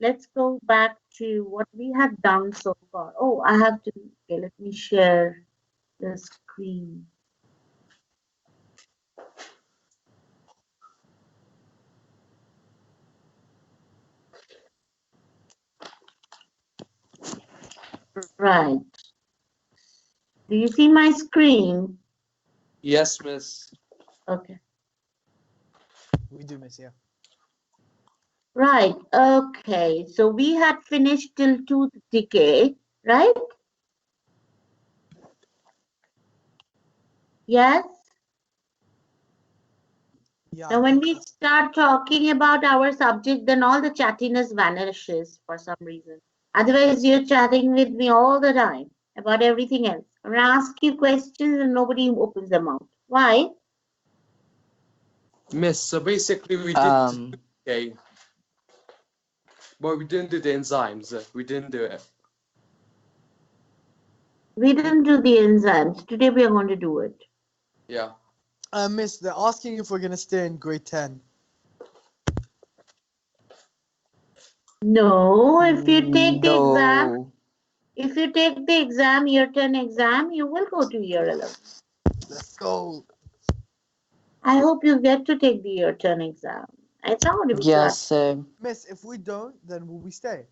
let's go back to what we have done so far. Oh, I have to, okay, let me share the screen. Right. Do you see my screen? Yes, miss. Okay. We do, miss, yeah. Right. Okay. So we had finished till tooth decay, right? Yes. Yeah, Now, I when think we so. start talking about our subject, then all the chattiness vanishes for some reason. Otherwise, you're chatting with me all the time about everything else. I'm gonna ask you questions and nobody opens their mouth. Why? Miss, so basically we did okay, but we didn't do the enzymes. We didn't do it. We didn't do the enzymes. Today we are going to do it. Yeah. Miss, they're asking if we're gonna stay in grade 10. No, if you take the exam, No. if you take the exam, year 10 exam, you will go to year 11. Let's go. I hope you get to take the year 10 exam. It's not going to be class. Yes, Miss, if we don't, then will we stay?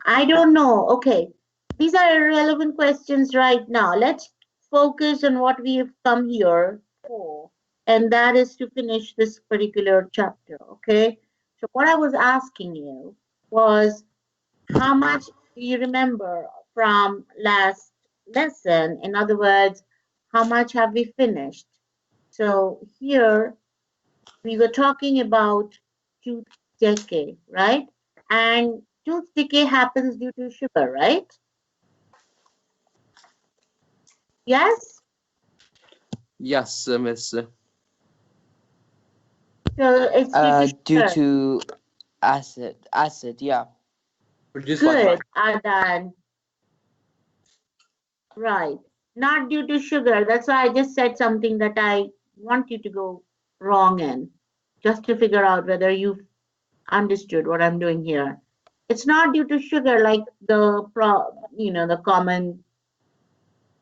I don't know. Okay. These are irrelevant questions right now. Let's focus on what we have come here for, and that is to finish this particular chapter. Okay. So, what I was asking you was how much do you remember from last lesson? In other words, how much have we finished? So, here we were talking about tooth decay, right? And tooth decay happens due to sugar, right? Yes? Yes, miss. So it's due to due sugar. to acid, yeah. Produced by Good, back. Adan. Right. Not due to sugar. That's why I just said something that I want you to go wrong in, just to figure out whether you've understood what I'm doing here. It's not due to sugar like the common.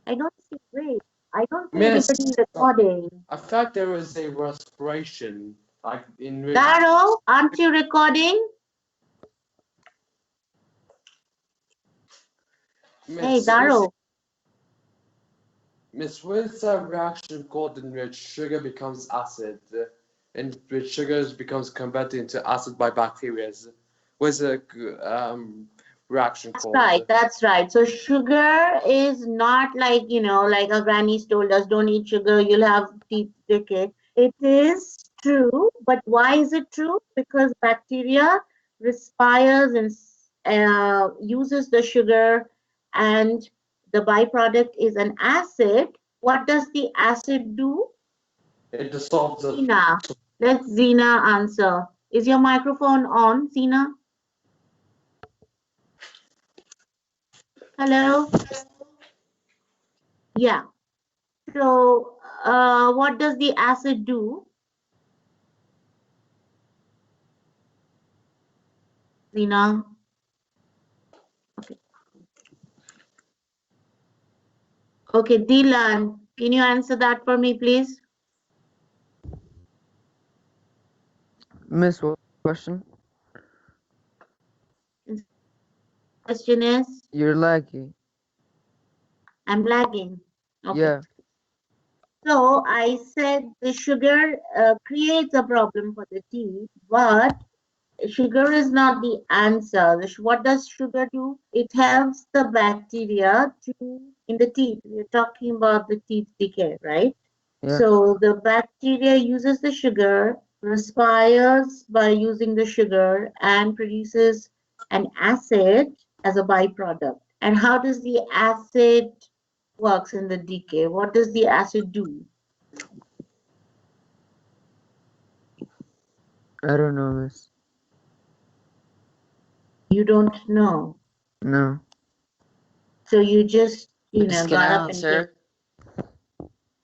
I don't see. Wait. I don't see Miss, anybody recording. I thought there was a respiration, like in Daro, aren't you recording? Hey, Miss. So basically, Daro. Miss, what's a reaction called in which sugar becomes acid, and which sugars becomes converted into acid by bacteria? What's a reaction That's called? right. That's right. So sugar is not like our grannies told us, don't eat sugar, you'll have teeth decay. It is true, but why is it true? Because bacteria respires and uses the sugar, and the byproduct is an acid. What does the acid do? It dissolves the. Zina. Let Zina answer. Is your microphone on, Zina? Hello? Yeah. So, what does the acid do, Zina? Okay. Okay, Dilan, can you answer that for me, please? Miss, what question? Question is, You're laggy. I'm lagging. Okay. Yeah. So I said the sugar creates a problem for the teeth, but sugar is not the answer. What does sugar do? It helps the bacteria in the teeth. We're talking about the teeth decay, right? Yeah. So the bacteria uses the sugar, respires by using the sugar, and produces an acid as a byproduct. And how does the acid works in the decay? What does the acid do? I don't know, miss. You don't know. No. So you just, Miss, can got I up and came. answer?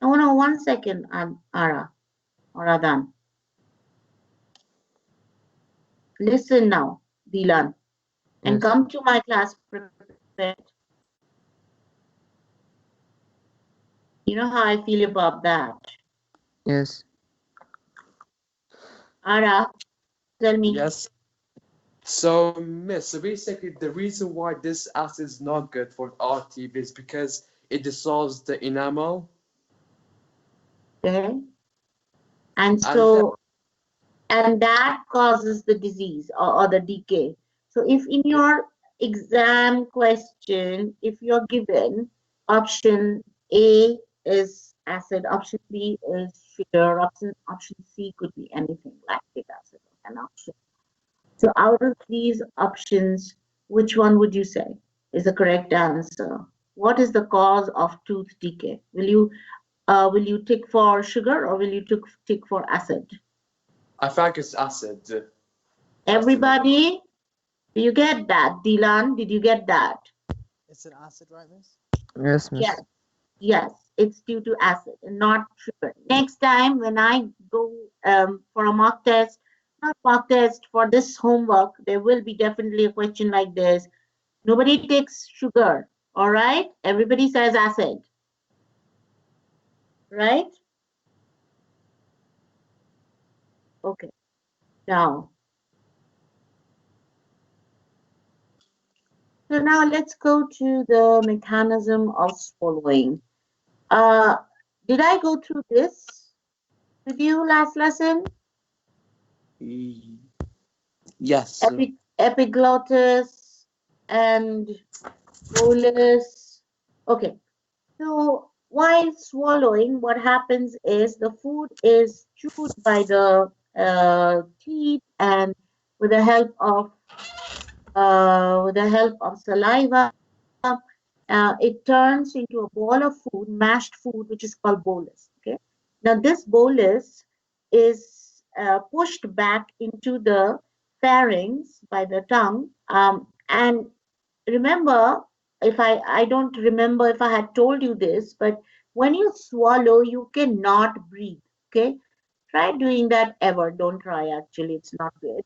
Oh no, 1 second, Ara or Adan. Listen now, Dilan, and Yes. come to my class prepared. You know how I feel about that. Yes. Ara, tell me. Yes. So, Miss, so basically, the reason why this acid is not good for our teeth is because it dissolves the enamel, Okay. And and so, and that causes the disease or the decay. So if in your exam question, if you're given option A is acid, option B is sugar, option C could be anything, lactic acid, an option. So out of these options, which one would you say is the correct answer? What is the cause of tooth decay? Will you tick for sugar or will you tick for acid? I think it's acid. That's the Everybody, do you get that? Dilan, did you get that? It's an acid, right, miss? Yes, Miss. Yes, yes, it's due to acid and not sugar. Next time when I go for a mock test, not mock test, for this homework, there will be definitely a question like this. Nobody takes sugar, all right? Everybody says acid, right? Okay, now. So now let's go to the mechanism of swallowing. Uh, did I go through this with you last lesson? Yes. Epiglottis and bolus. Okay, so while swallowing, what happens is the food is chewed by the teeth, and with the help of saliva, it turns into a ball of food, mashed food, which is called bolus. Okay. Now this bolus is pushed back into the pharynx by the tongue. And remember, if I don't remember if I had told you this, but when you swallow, you cannot breathe. Okay. Try doing that ever. Don't try. Actually, it's not good.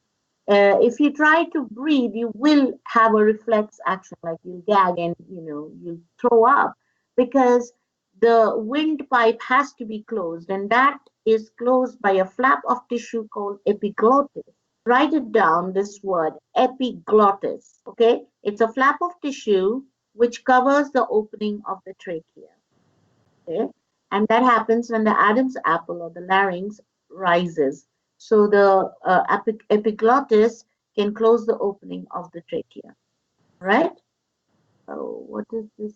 If you try to breathe, you will have a reflex action, like you'll gag and you'll throw up, because the windpipe has to be closed, and that is closed by a flap of tissue called epiglottis. Write it down, this word, epiglottis. Okay, it's a flap of tissue which covers the opening of the trachea. Okay, and that happens when the Adam's apple or the larynx rises. So the epiglottis can close the opening of the trachea, right? Oh, what is this?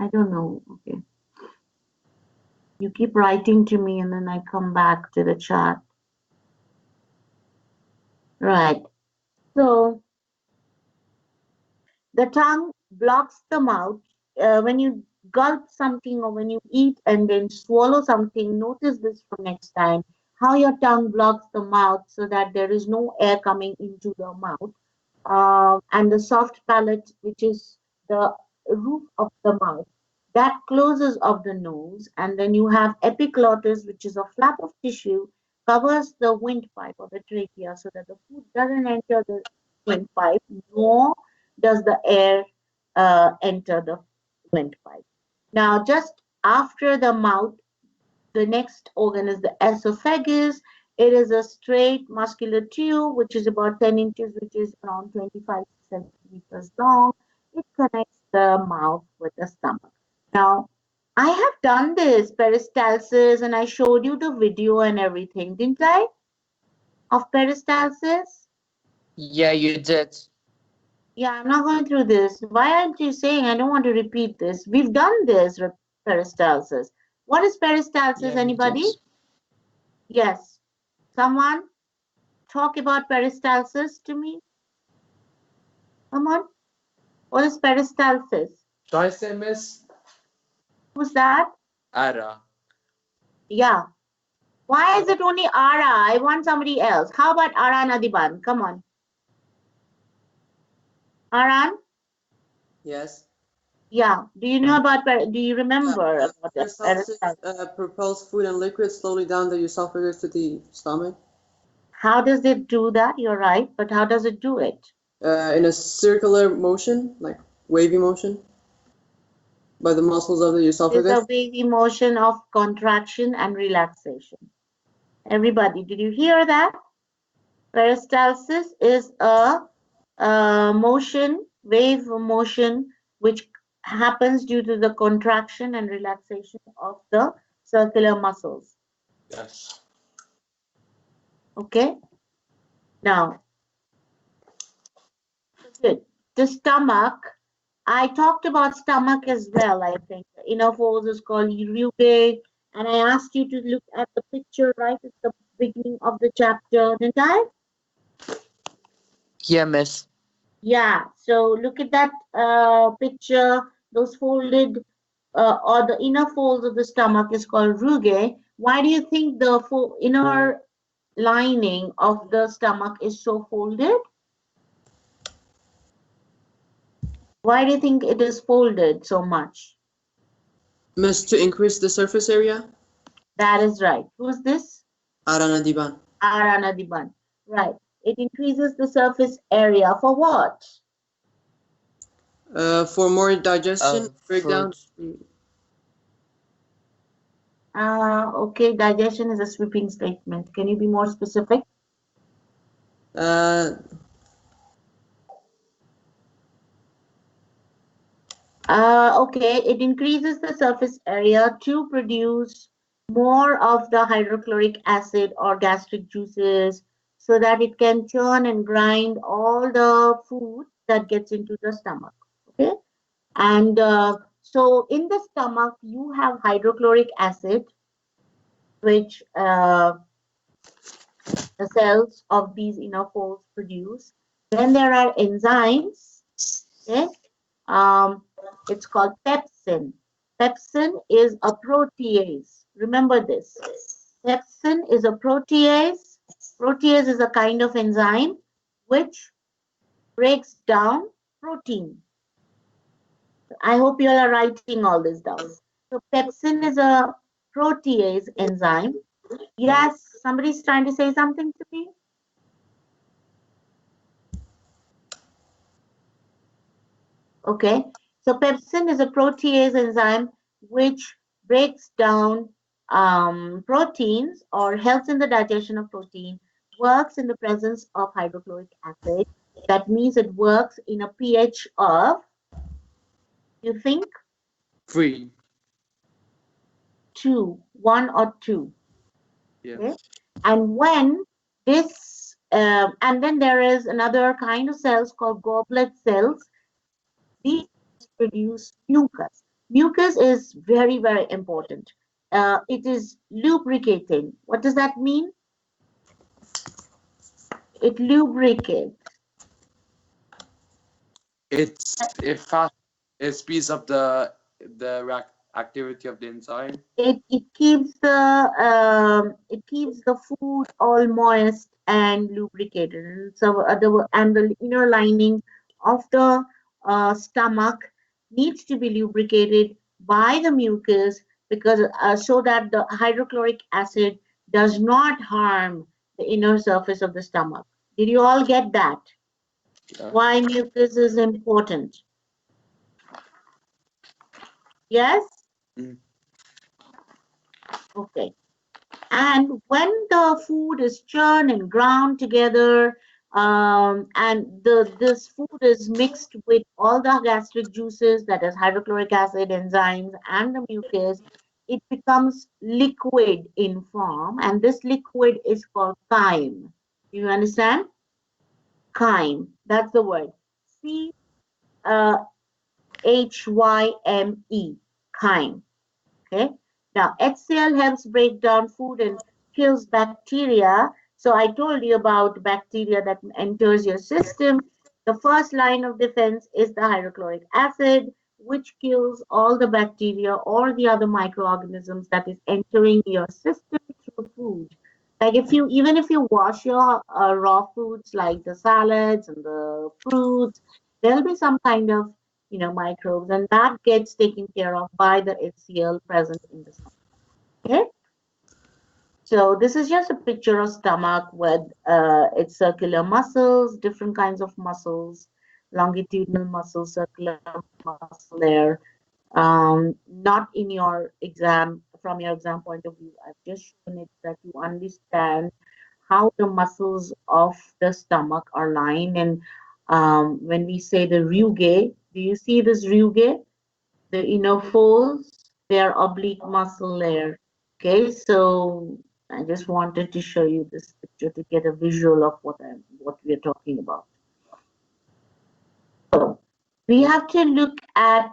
I don't know. Okay. You keep writing to me and then I come back to the chat. Right. So the tongue blocks the mouth. When you gulp something or when you eat and then swallow something, notice this for next time, how your tongue blocks the mouth so that there is no air coming into the mouth. And the soft palate, which is the roof of the mouth, that closes off the nose. And then you have epiglottis, which is a flap of tissue, covers the windpipe or the trachea so that the food doesn't enter the windpipe, nor does the air enter the windpipe. Now, just after the mouth, the next organ is the esophagus. It is a straight muscular tube which is about 10 inches, which is around 25 centimeters long. It connects the mouth with the stomach. Now, I have done this peristalsis and I showed you the video and everything, didn't I? Of peristalsis? Yeah, you did. Yeah, I'm not going through this. Why aren't you saying I don't want to repeat this? We've done this with peristalsis. What is peristalsis? Yeah, you Anybody? did. Yes. Someone talk about peristalsis to me? Come on. What is peristalsis? Should I say, Miss? Who's that? Ara. Yeah. Why is it only Ara? I want somebody else. How about Aran Adiban? Come on. Aran? Yes. Yeah. Do you know about, do you remember about that Peristalsis peristalsis? propels food and liquid slowly down the esophagus to the stomach. How does it do that? You're right, but how does it do it? In a circular motion, like wavy motion, by the muscles of the It's esophagus. a wavy motion of contraction and relaxation. Everybody, did you hear that? Peristalsis is a motion, wave motion, which happens due to the contraction and relaxation of the circular muscles. Yes. Okay. Now, good. The stomach. I talked about stomach as well. I think the inner folds is called rugae, and I asked you to look at the picture right at the beginning of the chapter, didn't I? Yeah, miss. Yeah, so look at that picture, those folded or the inner folds of the stomach is called rugae. Why do you think the inner lining of the stomach is so folded? Why do you think it is folded so much? Miss, to increase the surface area. That is right. Who's this? Aranadiban. Aranadiban. Right. It increases the surface area for what? For more digestion, breakdown. Okay, digestion is a sweeping statement. Can you be more specific? Okay, it increases the surface area to produce more of the hydrochloric acid or gastric juices so that it can churn and grind all the food that gets into the stomach. Okay, and so in the stomach, you have hydrochloric acid, which the cells of these inner folds produce. Then there are enzymes. Okay, it's called pepsin. Pepsin is a protease. Remember this. Pepsin is a protease. Protease is a kind of enzyme which breaks down protein. I hope you all are writing all this down. So pepsin is a protease enzyme. Yes, somebody's trying to say something to me. Okay, so pepsin is a protease enzyme which breaks down proteins or helps in the digestion of protein, works in the presence of hydrochloric acid. That means it works in a pH of, you think? 3. 2, 1 or 2. Yeah. Okay? And when this, and then there is another kind of cells called goblet cells. These produce mucus. Mucus is very, very important. It is lubricating. What does that mean? It lubricates. It speeds up the activity of the enzyme. It keeps the food all moist and lubricated. And so the inner lining of the stomach needs to be lubricated by the mucus because so that the hydrochloric acid does not harm the inner surface of the stomach. Did you all get that? Yeah. Why mucus is important? Yes? Mm. Okay. And when the food is churned and ground together, and this food is mixed with all the gastric juices, that is hydrochloric acid, enzymes, and the mucus, it becomes liquid in form, and this liquid is called chyme. You understand? Chyme. That's the word. Chyme. Chyme. Okay. Now, HCl helps break down food and kills bacteria. So I told you about bacteria that enters your system. The first line of defense is the hydrochloric acid, which kills all the bacteria or the other microorganisms that is entering your system through food. Like even if you wash your raw foods like the salads and the fruits, there'll be some kind of microbes, and that gets taken care of by the HCl present in the stomach. Okay. So this is just a picture of stomach with its circular muscles, different kinds of muscles, longitudinal muscles, circular muscle there. Not in your exam, from your exam point of view. I've just shown it that you understand how the muscles of the stomach are lined. And when we say the rugae, do you see this rugae? The inner folds, they are oblique muscle layer. Okay, so I just wanted to show you this picture to get a visual of what we are talking about. So we have to look at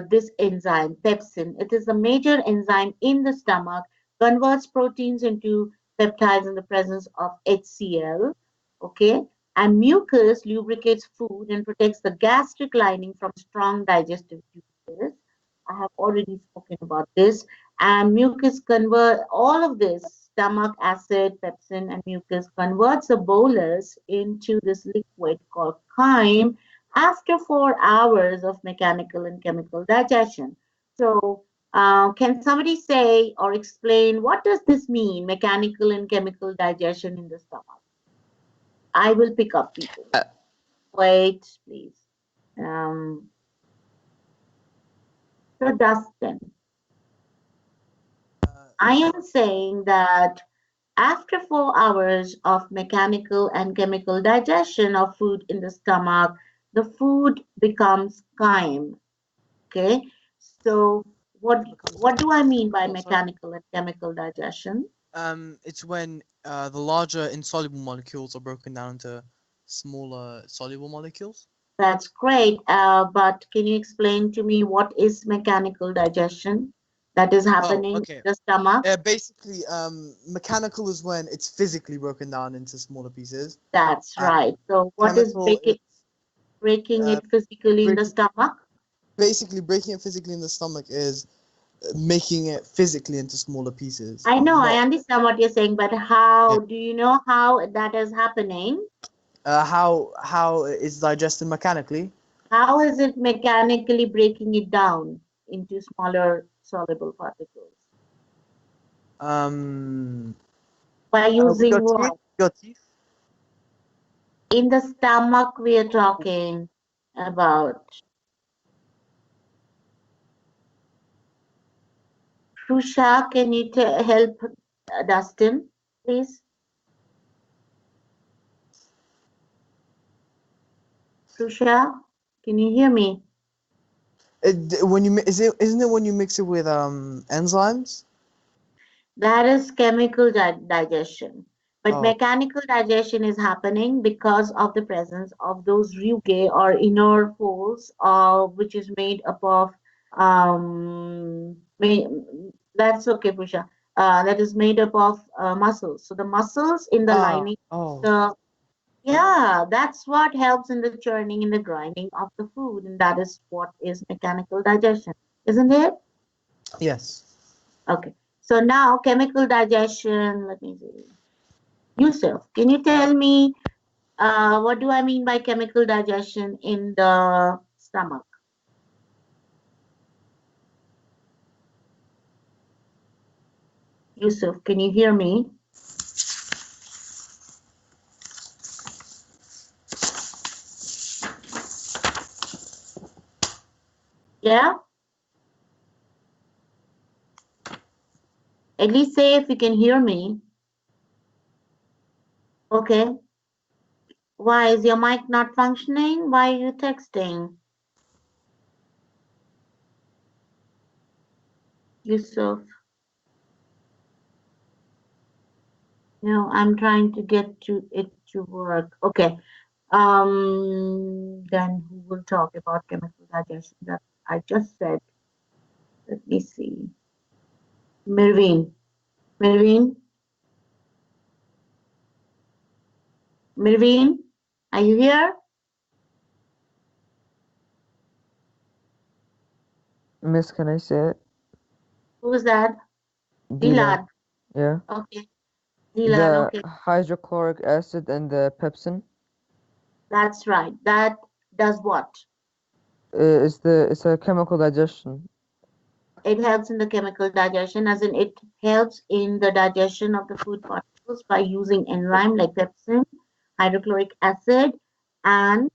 this enzyme, pepsin. It is a major enzyme in the stomach, converts proteins into peptides in the presence of HCl. Okay, and mucus lubricates food and protects the gastric lining from strong digestive juices. I have already spoken about this. And mucus convert all of this stomach acid, pepsin, and mucus converts the bolus into this liquid called chyme after 4 hours of mechanical and chemical digestion. So, can somebody say or explain what does this mean, mechanical and chemical digestion in the stomach? I will pick up people. Wait, please. So, Dustin, I am saying that after 4 hours of mechanical and chemical digestion of food in the stomach, the food becomes chyme. Okay, so what do I mean by mechanical and chemical digestion? It's when the larger insoluble molecules are broken down into smaller soluble molecules. That's great, but can you explain to me what is mechanical digestion that is happening okay. in the stomach? Basically, mechanical is when it's physically broken down into smaller pieces. That's right. So what is Chemical is breaking it physically in the breaking- stomach? basically breaking it physically in the stomach is making it physically into smaller pieces. I know, I Not- understand what you're saying, but how do you know how that is happening? how it's digested mechanically. How is it mechanically breaking it down into smaller soluble particles? By With using your what? teeth. Your teeth. In the stomach, we are talking about. Trusha, can you help Dustin, please? Trusha, can you hear me? When you isn't it when you mix it with enzymes? That is chemical digestion. But Oh. mechanical digestion is happening because of the presence of those rugae or inner folds, which is made up of that's okay, Pusha. That is made up of muscles. So the muscles in the lining, that's what helps in the churning and the grinding of the food, and that is what is mechanical digestion, isn't it? Yes. Okay. So now chemical digestion, let me see. Yusuf, can you tell me what do I mean by chemical digestion in the stomach? Yusuf, can you hear me? Yeah? At least say if you can hear me. Okay. Why is your mic not functioning? Why are you texting? Yusuf. No, I'm trying to get to it to work. Okay. Then who will talk about chemical digestion that I just said? Let me see. Mirveen. Mirveen? Mirveen? Are you here? Miss, can I say it? Who's that? Dilan. Dilan. Yeah. Okay. Dilan, The okay. hydrochloric acid and the pepsin That's right. That does what? it's a chemical digestion. it helps in the chemical digestion, as in it helps in the digestion of the food particles by using enzyme like pepsin, hydrochloric acid, and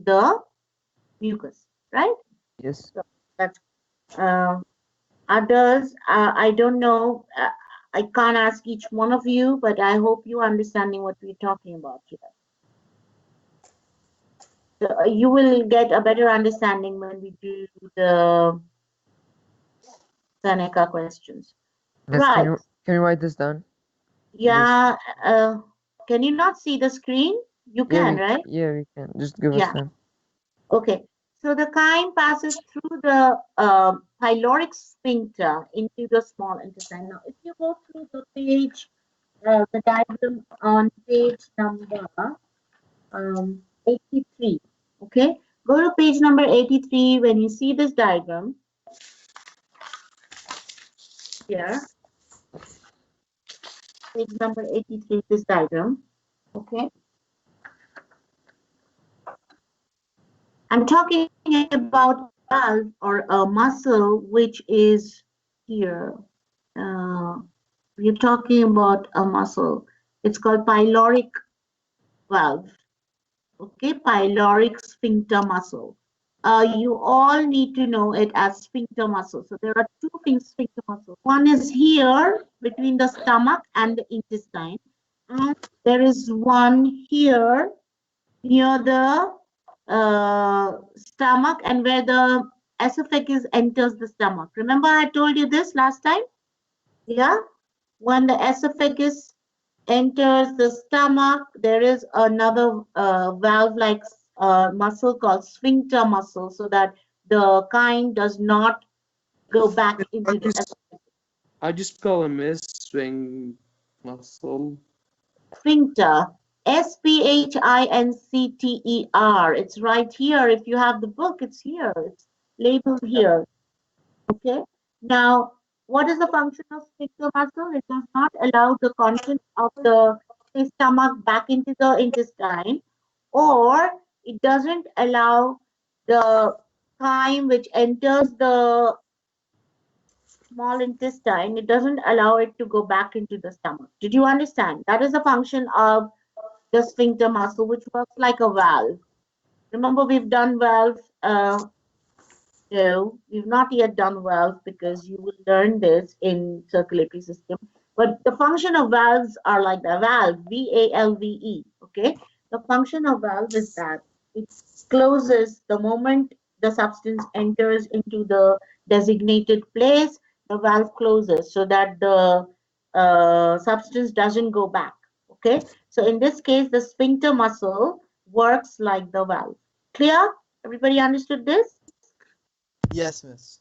the mucus, right? Yes. So that's others. I don't know. I can't ask each one of you, but I hope you're understanding what we're talking about here. So, you will get a better understanding when we do the Seneca questions. Miss, Right. can you write this down? Yeah. Can you not see the screen? You can, right? Yeah, we can. Just give us Yeah. time. Okay. So the chyme passes through the pyloric sphincter into the small intestine. Now, if you go through the page, the diagram on page number 83, okay? Go to page number 83 when you see this diagram here. Page number 83, this diagram, okay? I'm talking about valve or a muscle which is here. We're talking about a muscle. It's called pyloric valve. Okay, pyloric sphincter muscle. You all need to know it as sphincter muscle. So there are two things, sphincter muscle. One is here between the stomach and the intestine, and there is one here near the stomach and where the esophagus enters the stomach. Remember I told you this last time? Yeah, when the esophagus enters the stomach, there is another valve-like muscle called sphincter muscle, so that the chyme does not go back into the esophagus. How do you spell a miss? Swing muscle. Sphincter, Sphincter. It's right here. If you have the book, it's here. It's labeled here. Okay. Now, what is the function of sphincter muscle? It does not allow the contents of the stomach back into the intestine, or it doesn't allow the chyme which enters the small intestine, it doesn't allow it to go back into the stomach. Did you understand? That is the function of the sphincter muscle, which works like a valve. Remember, we've done valve. No, we've not yet done valve because you will learn this in circulatory system. But the function of valves are like the valve, V-A-L-V-E. Okay, the function of valve is that it closes the moment the substance enters into the designated place. The valve closes so that the substance doesn't go back. Okay, so in this case, the sphincter muscle works like the valve. Clear? Everybody understood this? Yes, miss.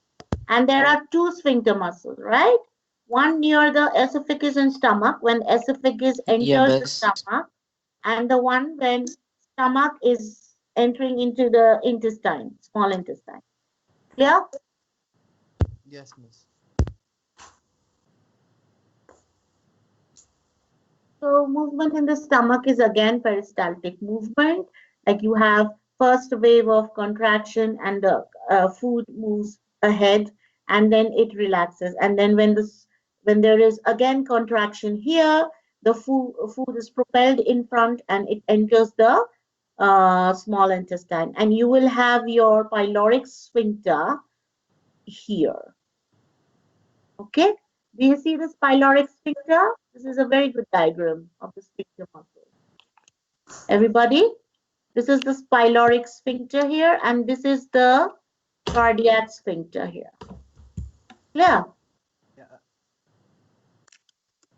And there are two sphincter muscles, right? One near the esophagus and stomach when esophagus enters the stomach, and the one when stomach is entering into the intestine, small intestine. Clear? Yes, miss. So movement in the stomach is again peristaltic movement. Like you have first wave of contraction and the food moves ahead and then it relaxes. And then when there is again contraction here, the food is propelled in front and it enters the small intestine. And you will have your pyloric sphincter here. Okay? Do you see this pyloric sphincter? This is a very good diagram of the sphincter muscle. Everybody, this is the pyloric sphincter here, and this is the cardiac sphincter here. Clear? Yeah.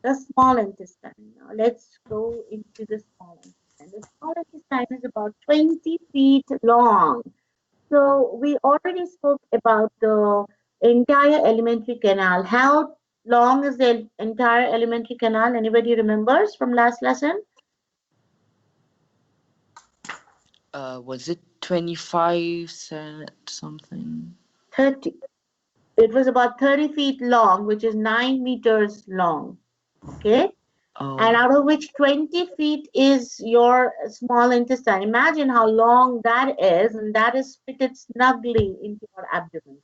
The small intestine. Now let's go into the small intestine. The small intestine is about 20 feet long. So we already spoke about the entire alimentary canal. How long is the entire alimentary canal? Anybody remembers from last lesson? Was it 25 cent something? 30. It was about 30 feet long, which is 9 meters long. Okay. and Oh, out of which 20 feet is your small intestine. Imagine how long that is, and that is fitted snugly into your abdomen,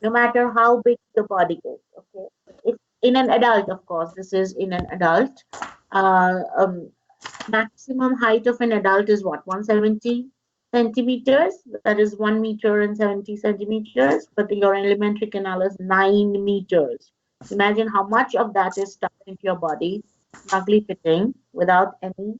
no matter how big the body is. Okay, it's in an adult, of course. This is in an adult. Uh, um, Maximum height of an adult is what? 170 centimeters. That is 1 meter and 70 centimeters. But your elementary canal is 9 meters. Imagine how much of that is stuck into your body, snugly fitting without any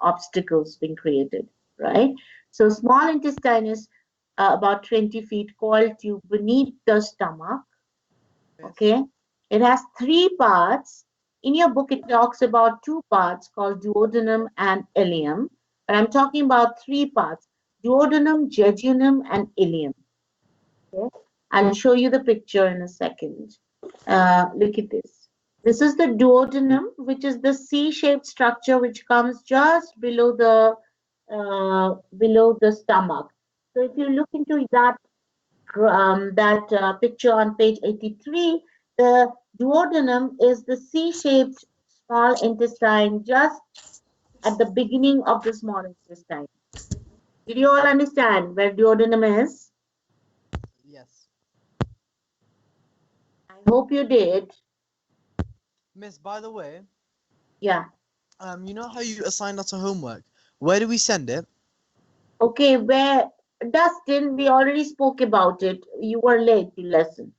obstacles being created, right? So small intestine is about 20 feet, coiled tube beneath the stomach. Yes. Okay, it has three parts. In your book, it talks about two parts called duodenum and ileum, but I'm talking about three parts: duodenum, jejunum, and ileum. Okay, I'll show you the picture in a second. Look at this. This is the duodenum, which is the C-shaped structure which comes just below the stomach. So if you look into that picture on page 83, the duodenum is the C-shaped small intestine just at the beginning of the small intestine. Did you all understand where duodenum is? Yes. I hope you did. Miss, by the way, Yeah. you know how you assigned us a homework? Where do we send it? Okay, where Dustin, we already spoke about it. You were late to lesson.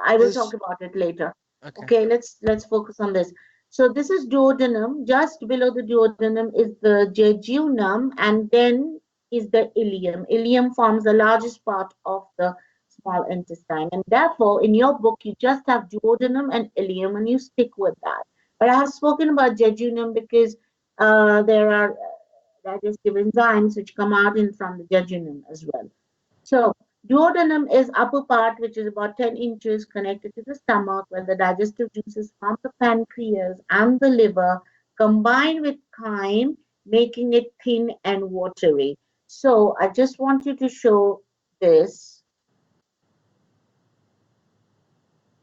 I will Is talk about it later. okay. Okay, let's focus on this. So this is duodenum. Just below the duodenum is the jejunum, and then is the ileum. Ileum forms the largest part of the small intestine, and therefore, in your book, you just have duodenum and ileum, and you stick with that. But I have spoken about jejunum because there are digestive enzymes which come out in from the jejunum as well. So duodenum is upper part, which is about 10 inches connected to the stomach, where the digestive juices from the pancreas and the liver combine with chyme, making it thin and watery. So I just want you to show this.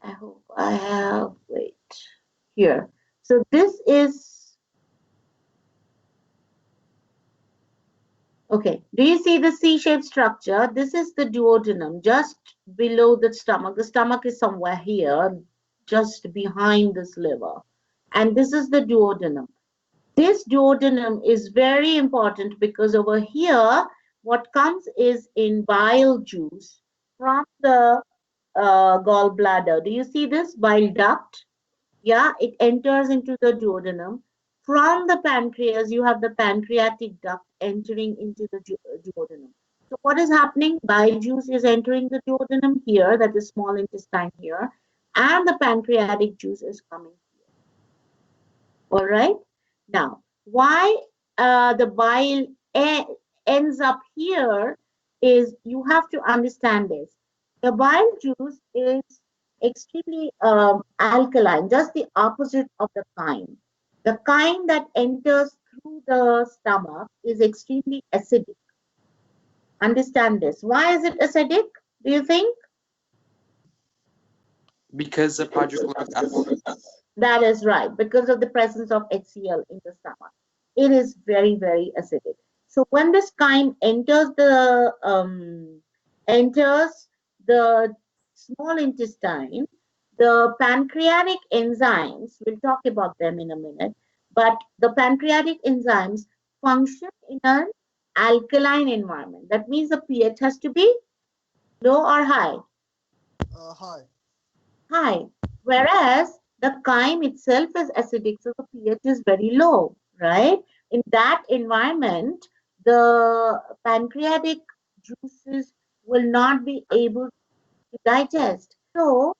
I hope I have, wait, here. So this is, okay, do you see the C-shaped structure? This is the duodenum, just below the stomach. The stomach is somewhere here, just behind this liver. And this is the duodenum. This duodenum is very important because over here, what comes is in bile juice from the gallbladder. Do you see this bile duct? Yeah, it enters into the duodenum. From the pancreas, you have the pancreatic duct entering into the duodenum. So what is happening? Bile juice is entering the duodenum here, that is small intestine here, and the pancreatic juice is coming here. All right. Now, why the bile ends up here is you have to understand this. The bile juice is extremely alkaline, just the opposite of the chyme. The chyme that enters through the stomach is extremely acidic. Understand this. Why is it acidic? Do you think? Because of hydrochloric acid. That is right, because of the presence of HCl in the stomach. It is very, very acidic. So when this chyme enters the small intestine, the pancreatic enzymes, we'll talk about them in a minute, but the pancreatic enzymes function in an alkaline environment. That means the pH has to be low or high? Hi. High. Whereas the chyme itself is acidic, so the pH is very low, right? In that environment, the pancreatic juices will not be able to digest. So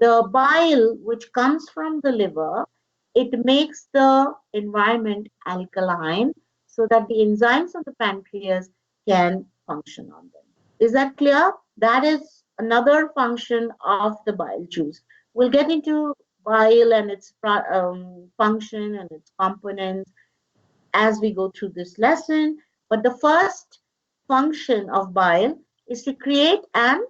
the bile which comes from the liver, it makes the environment alkaline so that the enzymes of the pancreas can function on them. Is that clear? That is another function of the bile juice. We'll get into bile and its function and its components as we go through this lesson. But the first function of bile is to create an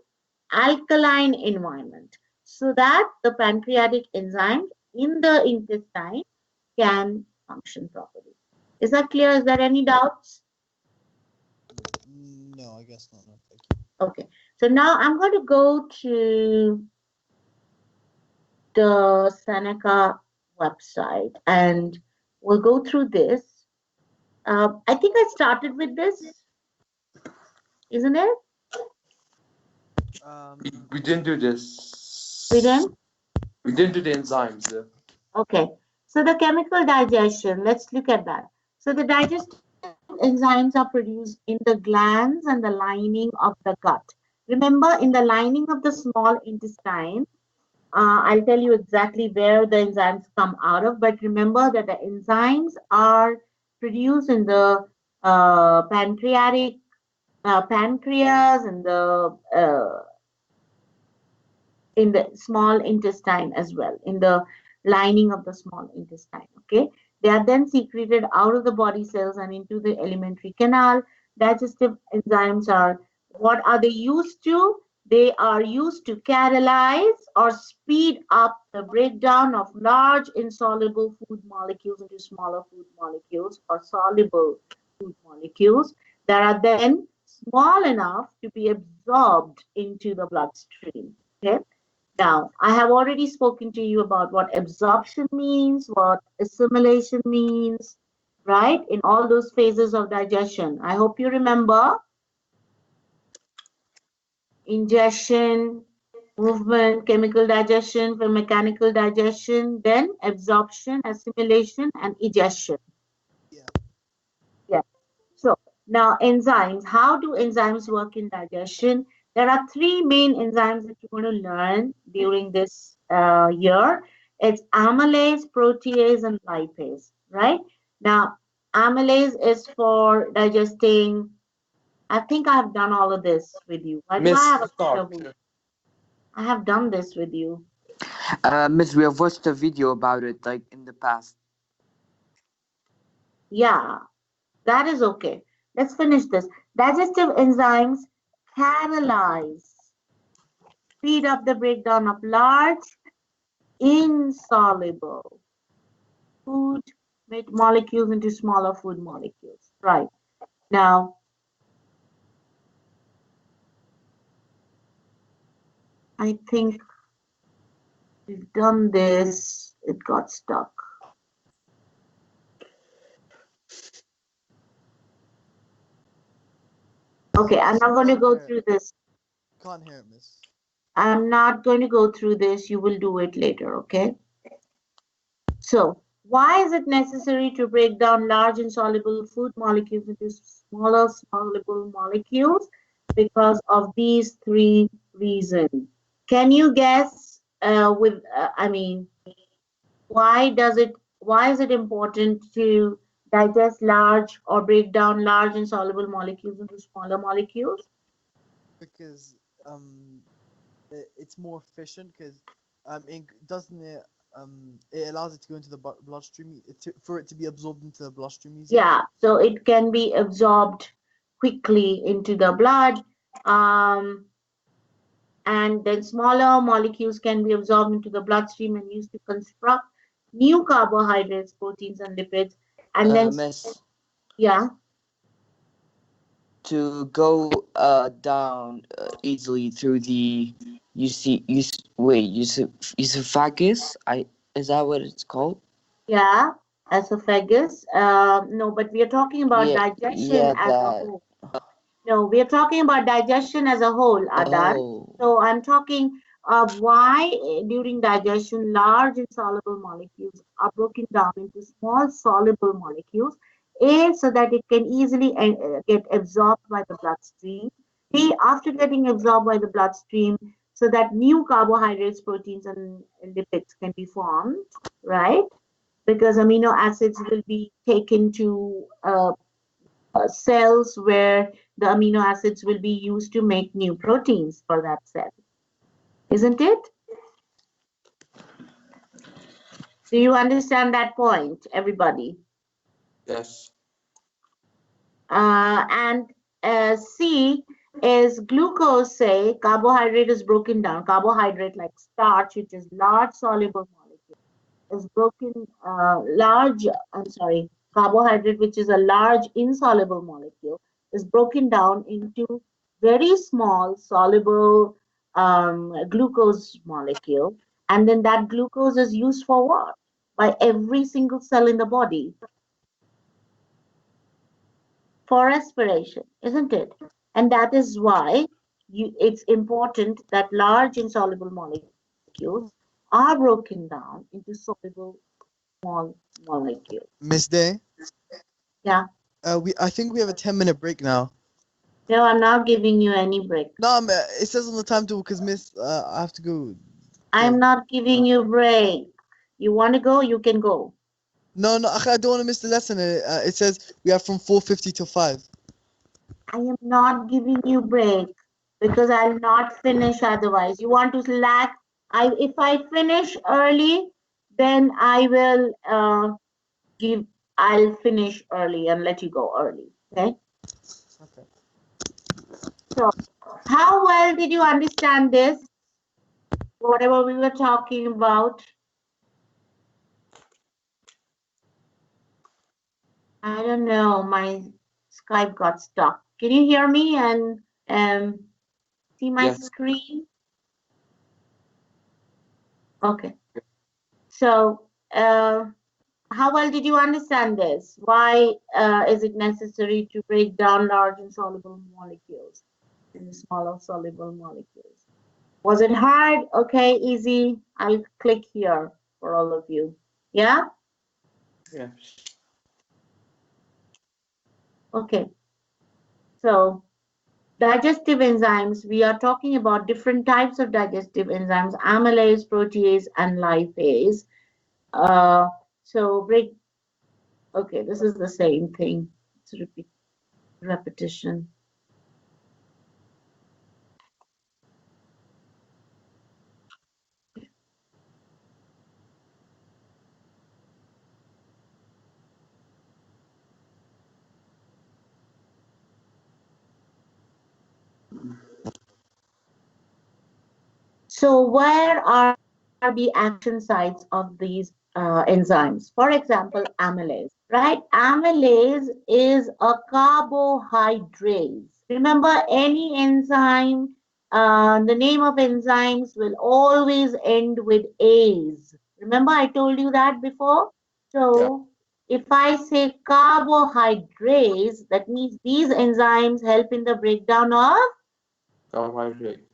alkaline environment so that the pancreatic enzymes in the intestine can function properly. Is that clear? Is there any doubts? No, I guess not. No, thank you. Okay, so now I'm going to go to the Seneca website and we'll go through this. I think I started with this, isn't it? We didn't do this. We didn't? We didn't do the enzymes. Okay, so the chemical digestion, let's look at that. So the digestive enzymes are produced in the glands and the lining of the gut. Remember, in the lining of the small intestine, I'll tell you exactly where the enzymes come out of, but remember that the enzymes are produced in the pancreas and in the small intestine as well, in the lining of the small intestine. Okay, they are then secreted out of the body cells and into the alimentary canal. Digestive enzymes are, what are they used to? They are used to catalyze or speed up the breakdown of large insoluble food molecules into smaller food molecules or soluble food molecules that are then small enough to be absorbed into the bloodstream. Okay. Now, I have already spoken to you about what absorption means, what assimilation means, right? In all those phases of digestion. I hope you remember ingestion, movement, chemical digestion, for mechanical digestion, then absorption, assimilation, and egestion. Yeah. Yeah. So now enzymes. How do enzymes work in digestion? There are three main enzymes that you're going to learn during this year. It's amylase, protease, and lipase, right? Now, amylase is for digesting. I think I have done all of this with you. Why do I Miss have a Stark. I have done this with you. Miss, we have watched a video about it like in the past. Yeah, that is okay. Let's finish this. Digestive enzymes catalyze, speed up the breakdown of large, insoluble food molecules into smaller food molecules. Right. Now, I think we've done this. It got stuck. Okay, I'm not going to go through this. Can't hear it, miss. I'm not going to go through this. You will do it later, okay? So, why is it necessary to break down large insoluble food molecules into smaller soluble molecules? Because of these three reasons. Can you guess why is it important to digest large or break down large insoluble molecules into smaller molecules? Because it's more efficient because it allows it to go into the bloodstream for it to be absorbed into the bloodstream easier. Yeah, so it can be absorbed quickly into the blood, and then smaller molecules can be absorbed into the bloodstream and used to construct new carbohydrates, proteins, and lipids. And then, Miss, yeah, to go down easily through the esophagus. Is that what it's called? yeah, esophagus. No, but we are talking about digestion as a whole. No, we are talking about digestion as a whole, Adan. Oh. So I'm talking of why during digestion large insoluble molecules are broken down into small soluble molecules. A, so that it can easily get absorbed by the bloodstream. B, after getting absorbed by the bloodstream, so that new carbohydrates, proteins, and lipids can be formed, right? Because amino acids will be taken to cells where the amino acids will be used to make new proteins for that cell. Isn't it? Do you understand that point, everybody? Yes. And C is glucose, say, carbohydrate is broken down. Carbohydrate like starch, which is large soluble molecule. is broken, carbohydrate, which is a large insoluble molecule, is broken down into very small soluble glucose molecule. And then that glucose is used for what? By every single cell in the body for respiration, isn't it? And that is why it's important that large insoluble molecules are broken down into soluble small molecules. Miss Day, Yeah. I think we have a 10-minute break now. No, I'm not giving you any break. No, it says on the timetable because Miss, I have to go. I'm not giving you break. You want to go? You can go. No, I don't want to miss the lesson. It says we have from 4:50 till 5. I am not giving you break because I'll not finish otherwise. You want to slack? If I finish early, then I'll finish early and let you go early. Okay? Okay. So, how well did you understand this? Whatever we were talking about? I don't know. My Skype got stuck. Can you hear me and see my Yes. screen? Okay. So, how well did you understand this? Why is it necessary to break down large insoluble molecules into smaller soluble molecules? Was it hard? Okay, easy. I'll click here for all of you. Yeah? Yeah. Okay. So, digestive enzymes, we are talking about different types of digestive enzymes, amylase, protease, and lipase. Okay, this is the same thing. It's repetition. So where are the action sites of these enzymes? For example, amylase, right? Amylase is a carbohydrate. Remember, any enzyme, the name of enzymes will always end with ase. Remember, I told you that before? So if I say carbohydrates, that means these enzymes help in the breakdown of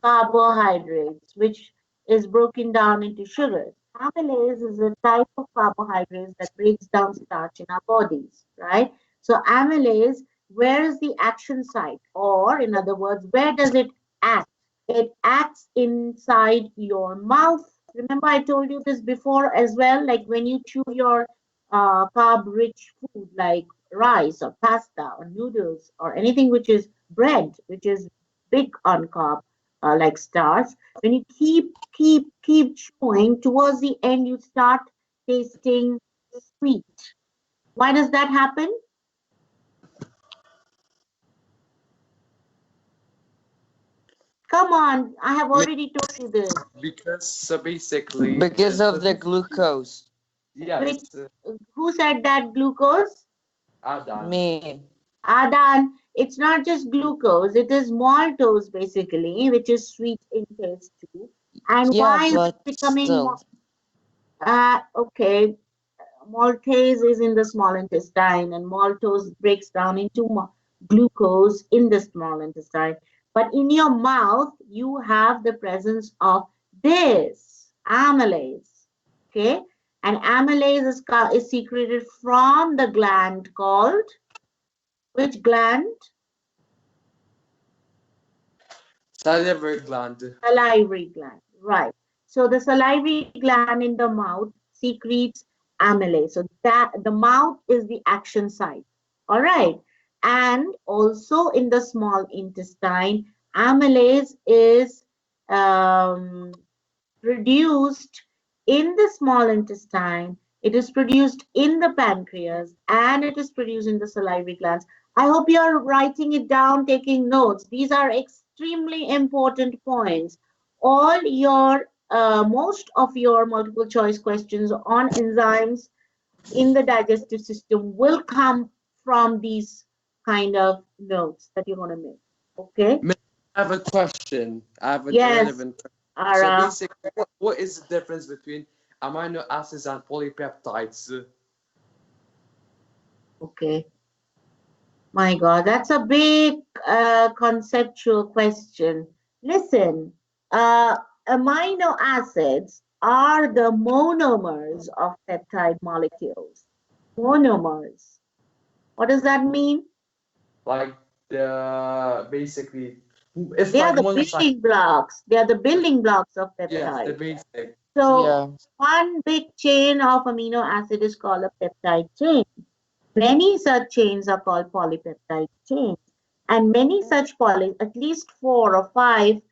carbohydrates, which is broken down into sugars. Amylase is a type of carbohydrates that breaks down starch in our bodies, right? So amylase, where is the action site? Or in other words, where does it act? It acts inside your mouth. Remember, I told you this before as well, like when you chew your carb-rich food like rice or pasta or noodles or anything which is bread, which is big on carb, like starch. When you keep chewing, towards the end you start tasting sweet. Why does that happen? Come on, I have already told you this. Because basically. Because of the glucose. Yes. Who said that glucose? Adam. Me. Adan, it's not just glucose, it is maltose basically, which is sweet in taste too. And Yeah, why is but it becoming still. okay, maltase is in the small intestine and maltose breaks down into glucose in the small intestine. But in your mouth, you have the presence of this amylase. Okay, and amylase is secreted from the gland called which gland? Salivary gland. Salivary gland, right. So the salivary gland in the mouth secretes amylase. So that the mouth is the action site. All right. And also in the small intestine, amylase is produced in the small intestine. It is produced in the pancreas and it is produced in the salivary glands. I hope you are writing it down, taking notes. These are extremely important points. All your most of your multiple choice questions on enzymes in the digestive system will come from these kind of notes that you're going to make. Okay? I have a question. I have a Yes, relevant question. So Ara. basically, what is the difference between amino acids and polypeptides? Okay. My God, that's a big conceptual question. Listen, amino acids are the monomers of peptide molecules. Monomers. What does that mean? Like basically, it's They are like the monocyte. building blocks. They are the building blocks of Yes, the peptides. basic. So Yeah. one big chain of amino acid is called a peptide chain. Many such chains are called polypeptide chains. And many such at least 4 or 5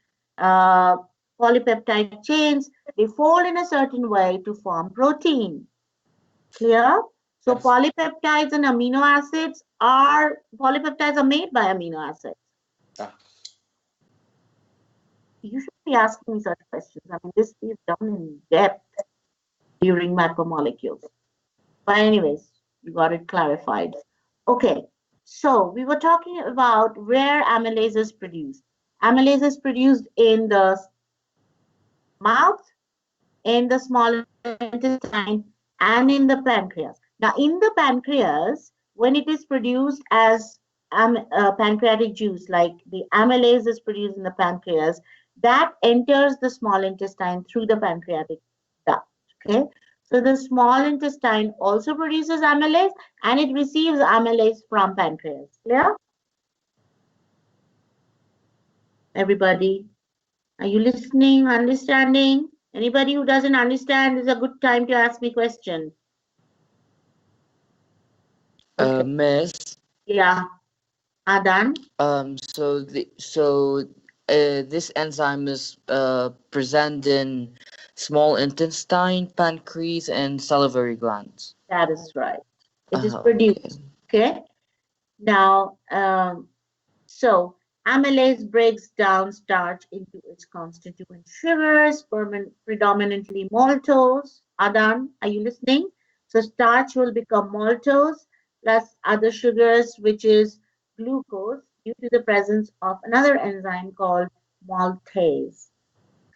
polypeptide chains, they fold in a certain way to form protein. Clear? So Yes. polypeptides and amino acids polypeptides are made by amino acids. Ah. You should be asking me such questions. I mean, this we've done in depth during macromolecules. But anyways, you got it clarified. Okay, so we were talking about where amylase is produced. Amylase is produced in the mouth, in the small intestine, and in the pancreas. Now, in the pancreas, when it is produced as pancreatic juice, like the amylase is produced in the pancreas, that enters the small intestine through the pancreatic duct. Okay, so the small intestine also produces amylase and it receives amylase from pancreas. Clear? Everybody, are you listening, understanding? Anybody who doesn't understand is a good time to ask me question. Okay. Miss. Yeah. Adan? This enzyme is present in small intestine, pancreas, and salivary glands. That is right. It is Okay. produced. Okay. Now, so amylase breaks down starch into its constituent sugars, predominantly maltose. Adan, are you listening? So starch will become maltose plus other sugars, which is glucose, due to the presence of another enzyme called maltase.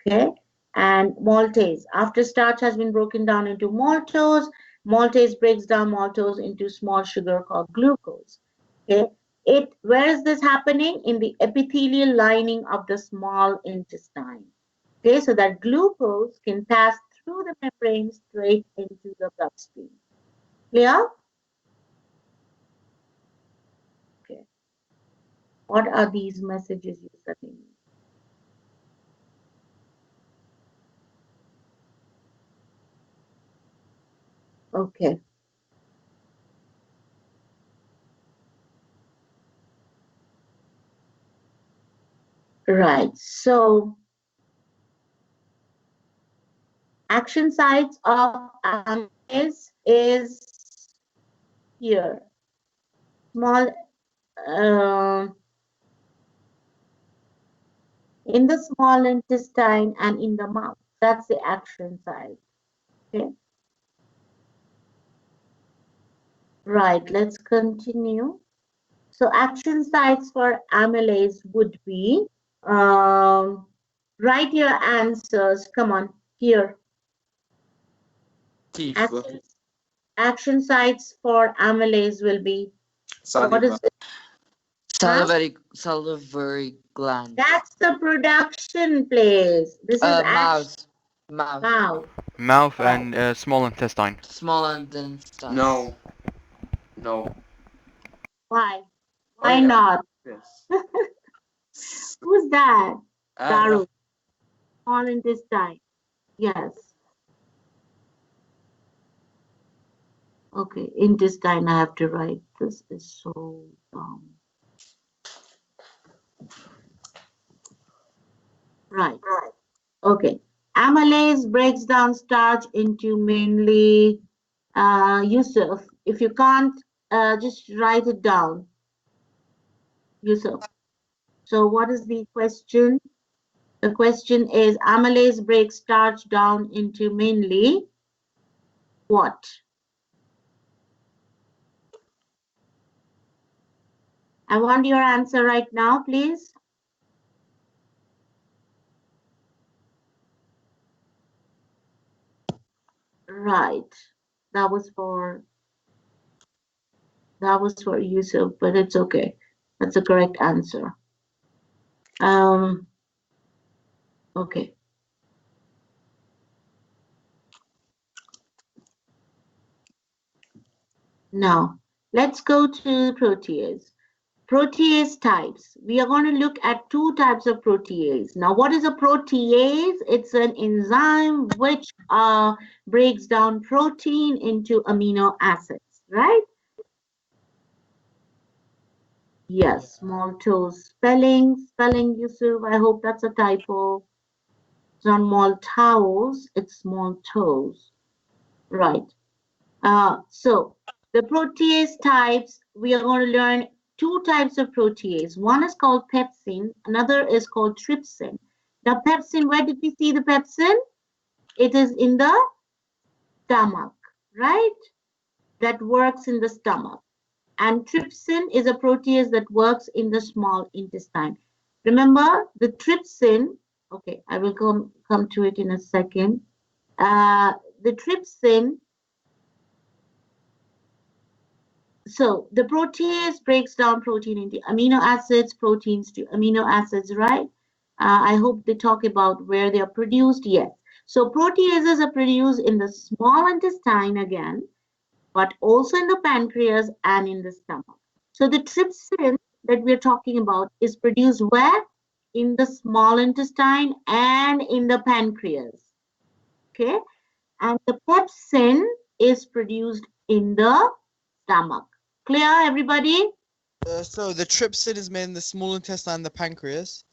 Okay, and maltase. After starch has been broken down into maltose, maltase breaks down maltose into small sugar called glucose. Okay, where is this happening? In the epithelial lining of the small intestine. Okay, so that glucose can pass through the membrane straight into the bloodstream. Clear? Okay. What are these messages you're sending me? Okay. Right. So action sites of amylase is here. Small in the small intestine and in the mouth. That's the action site. Okay. Right. Let's continue. So action sites for amylase would be write your answers. Come on, here. Teeth. Action sites for amylase will be what is it? Salivary gland. That's the production place. This is Mouth. Mouth and small intestine. Small intestine. No. Why? Oh, Why yeah. not? Yes. Who's that? Ah, Daru. Small intestine. Yes. Okay, intestine I have to write. This is so dumb. Right. Okay. Amylase breaks down starch into mainly Yusuf. If you can't, just write it down. Yusuf. So what is the question? The question is, amylase breaks starch down into mainly what? I want your answer right now, please. Right. That was for Yusuf, but it's okay. That's the correct answer. Okay. Now, let's go to protease. Protease types. We are going to look at two types of protease. Now, what is a protease? It's an enzyme which breaks down protein into amino acids, right? Yes, small toes. Spelling, Yusuf. I hope that's a typo. It's not small towels, it's small toes. Right. So the protease types, we are going to learn two types of protease. One is called pepsin, another is called trypsin. Now, pepsin, where did we see the pepsin? It is in the stomach, right? That works in the stomach. And trypsin is a protease that works in the small intestine. Remember, the trypsin, okay, I will come to it in a second. The trypsin, so the protease breaks down protein into amino acids, proteins to amino acids, right? I hope they talk about where they are produced. Yes. So proteases are produced in the small intestine again, but also in the pancreas and in the stomach. So the trypsin that we're talking about is produced where? In the small intestine and in the pancreas. Okay. And the pepsin is produced in the stomach. Clear, everybody? So the trypsin is made in the small intestine and the pancreas.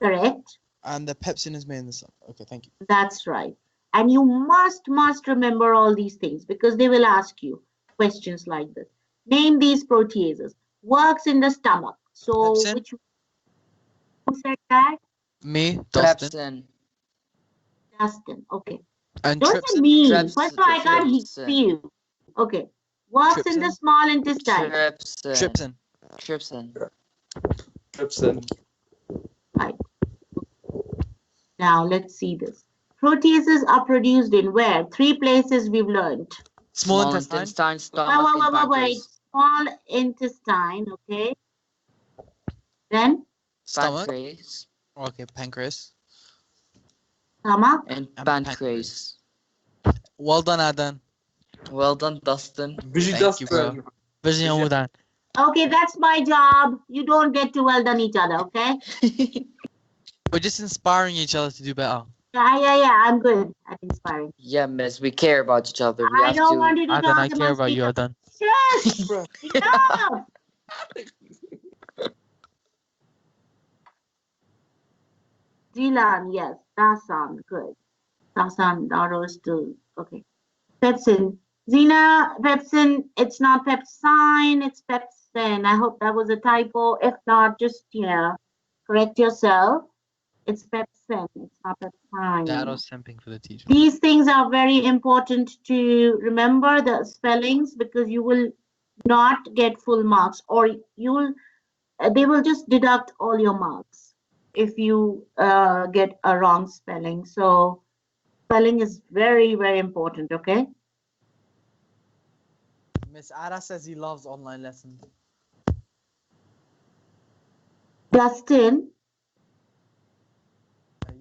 Correct. And the pepsin is made in the stomach. Okay, thank you. That's right. And you must remember all these things because they will ask you questions like this. Name these proteases. Works in the stomach. So Pepsin? who said that? Me, Dustin. Dustin. Okay. And Don't say trypsin? me. First of all, I can't hear you. Okay. Works in the Trypsin? small intestine. Trypsin. Trypsin. Right. Now let's see this. Proteases are produced in where? Three places we've learned. Small intestine. Stomach, and Wait. pancreas. Small intestine, okay. Then Stomach. Pancreas. Okay, pancreas. stomach. And And pancreas. Well done, Adan. Well done, Dustin. Busy Thank you, Dustin. bro. Busy on that. Okay, that's my job. You don't get to well done each other, okay? We're just inspiring each other to do better. Yeah. I'm good at inspiring. Yeah, miss, we care about each other. We I have don't to. want you to Adan, talk I care about you, Adan. Shush! Bro. Enough! Zilan, yes. Dasan, good. Dasan, Daro is still, okay. Pepsin. Zina, pepsin, it's not pepsine, it's pepsin. I hope that was a typo. If not, just, correct yourself. It's pepsin, it's not pepsine. Daro's simping for the teacher. These things are very important to remember, the spellings, because you will not get full marks, or they will just deduct all your marks if you get a wrong spelling. So spelling is very, very important, okay? Miss Ara says he loves online lessons. Dustin,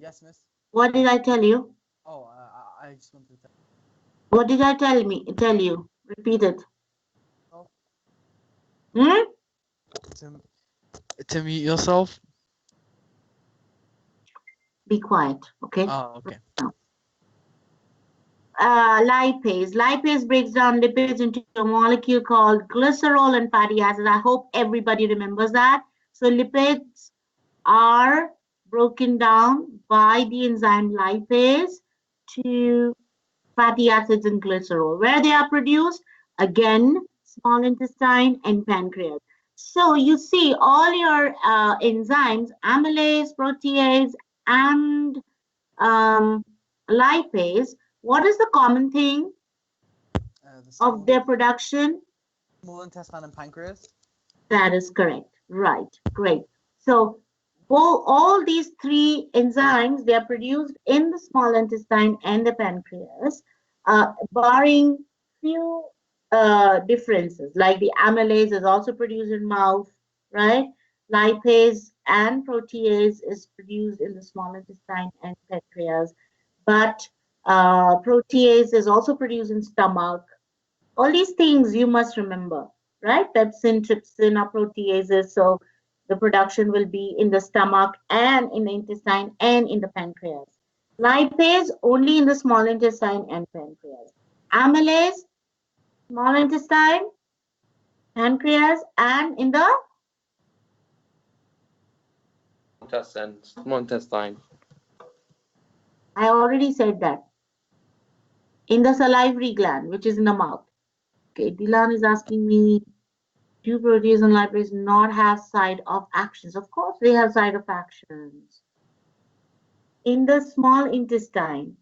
Yes, miss. what did I tell you? Oh, I just wanted to tell What did I tell you? Repeat it. Oh. Hmm? to mute yourself. Be quiet, okay? Oh, okay. Lipase. Lipase breaks down lipids into a molecule called glycerol and fatty acids. I hope everybody remembers that. So lipids are broken down by the enzyme lipase to fatty acids and glycerol. Where they are produced? Again, small intestine and pancreas. So you see all your enzymes, amylase, protease, and lipase, what is the common thing The small, of their production? small intestine and pancreas. That is correct. Right. Great. So all these three enzymes, they are produced in the small intestine and the pancreas, barring few differences, like the amylase is also produced in mouth, right? Lipase and protease is produced in the small intestine and pancreas, but protease is also produced in stomach. All these things you must remember, right? Pepsin, trypsin are proteases, so the production will be in the stomach and in the intestine and in the pancreas. Lipase only in the small intestine and pancreas. Amylase, small intestine, pancreas, and in the Small intestine. I already said that. In the salivary gland, which is in the mouth. Okay, Dylan is asking me, do protease and lipase not have side of actions? Of course, they have side of actions. In the small intestine,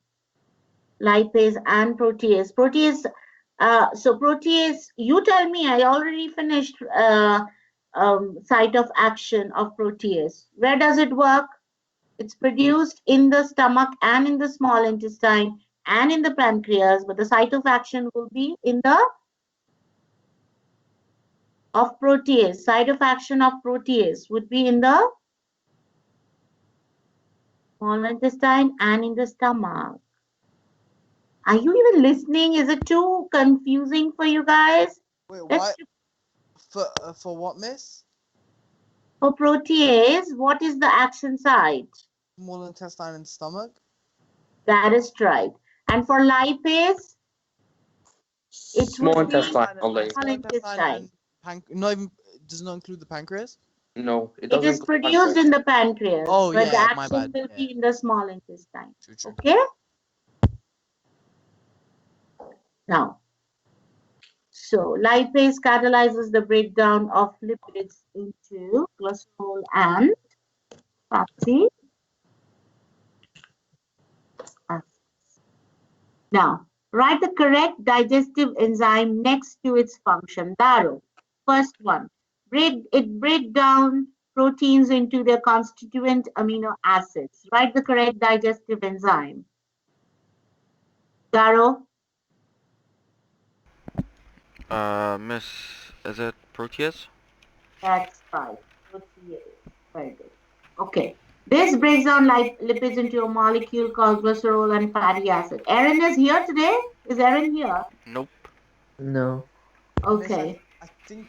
lipase and protease. So protease, you tell me, I already finished site of action of protease. Where does it work? It's produced in the stomach and in the small intestine and in the pancreas, but the site of action will be in the of protease. Site of action of protease would be in the small intestine and in the stomach. Are you even listening? Is it too confusing for you guys? Wait, Let's what? For what, miss? For protease, what is the action site? Small intestine and stomach. That is right. And for lipase, it Small would be intestine only. small intestine. Not even does not include the pancreas. No, it It doesn't. is produced in the pancreas, Oh, but the yeah, my action bad, will yeah. be in the small intestine. True. Okay? Now, so lipase catalyzes the breakdown of lipids into glycerol and fatty acids. Now, write the correct digestive enzyme next to its function. Daro, first one. It breaks down proteins into their constituent amino acids. Write the correct digestive enzyme. Daro, Miss, is it protease? that's right. Protease. Very good. Okay. This breaks down lipids into a molecule called glycerol and fatty acid. Erin is here today? Is Erin here? Nope. No. Okay. I think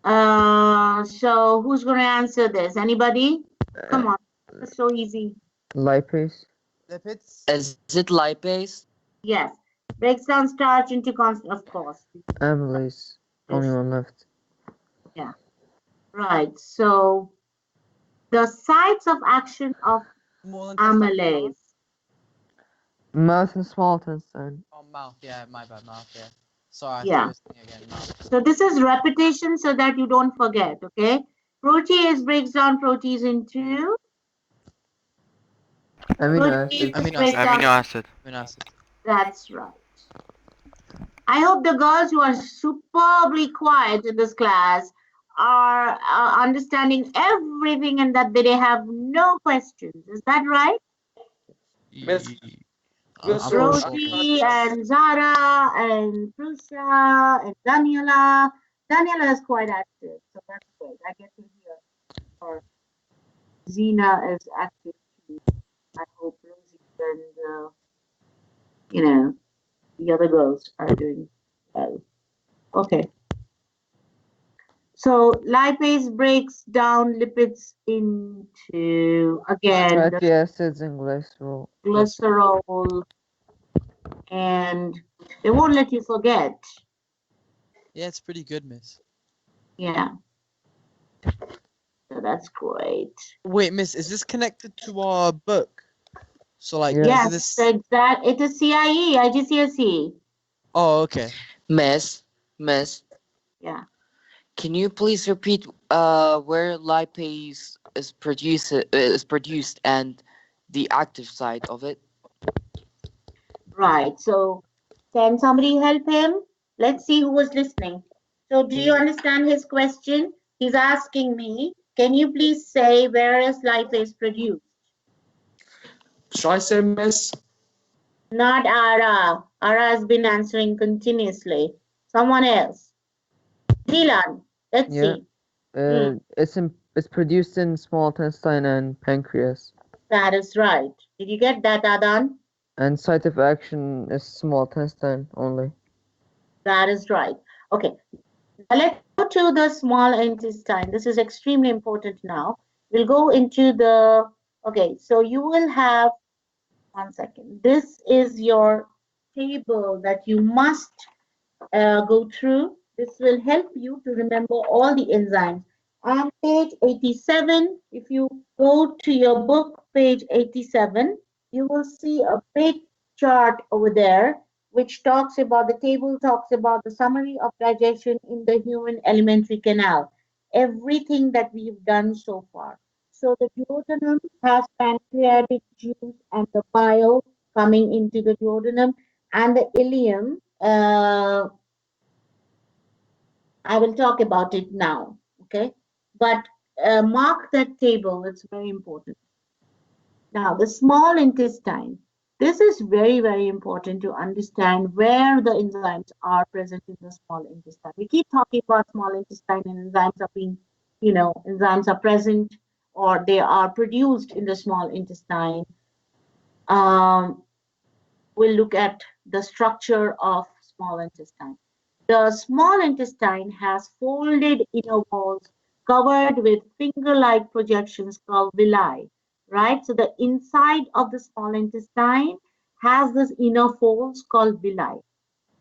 So who's going to answer this? Anybody? Come on. It's so easy. Lipase. lipids. Is it lipase? Yes. Breaks down starch into constant, of course. Amylase. Only one left. Right. So the sites of action of Small intestine. amylase. Mouth and small intestine. Oh, mouth. Yeah, my bad. Mouth. Yeah. Sorry. Yeah. I thought you were saying again. Mouth. So this is repetition so that you don't forget, okay? Protease breaks down proteins into Amino protease acids. Amino breaks down. Amino acid. Amino acid. That's right. I hope the girls who are superbly quiet in this class are understanding everything and that they have no questions. Is that right? Miss- I'm Miss pretty Rose, sure. Rosie and Zara and Prusha and Daniela. Daniela is quite active, so that's great. I get to hear her. Zena is active too. I hope Rosie and the other girls are doing well. Okay. So lipase breaks down lipids into again the Fatty acids and glycerol. glycerol, and they won't let you forget. Yeah, it's pretty good, miss. Yeah. So that's great. Wait, miss, is this connected to our book? So like, Yeah. Yes, is this? exact. It is CIE, IGCSE. Oh, okay. Miss, Yeah. can you please repeat where lipase is produced and the active side of it? Right. So can somebody help him? Let's see who was listening. So do you understand his question? He's asking me, can you please say where is lipase produced? Shall I say, miss? Not Ara. Ara has been answering continuously. Someone else. Dylan, let's Yeah. see. Hmm. It's produced in small intestine and pancreas. That is right. Did you get that, Adan? And site of action is small intestine only. That is right. Okay. Now let's go to the small intestine. This is extremely important now. We'll go into the, okay, so you will have, 1 second. This is your table that you must go through. This will help you to remember all the enzymes. On page 87, if you go to your book, page 87, you will see a big chart over there, which talks about, the table talks about the summary of digestion in the human alimentary canal. Everything that we've done so far. So the duodenum has pancreatic juice and the bile coming into the duodenum, and the ileum, I will talk about it now, okay? But mark that table, it's very important. Now, the small intestine. This is very, very important to understand where the enzymes are present in the small intestine. We keep talking about small intestine and enzymes are being, enzymes are present or they are produced in the small intestine. We'll look at the structure of small intestine. The small intestine has folded inner walls covered with finger-like projections called villi, right? So the inside of the small intestine has this inner folds called villi,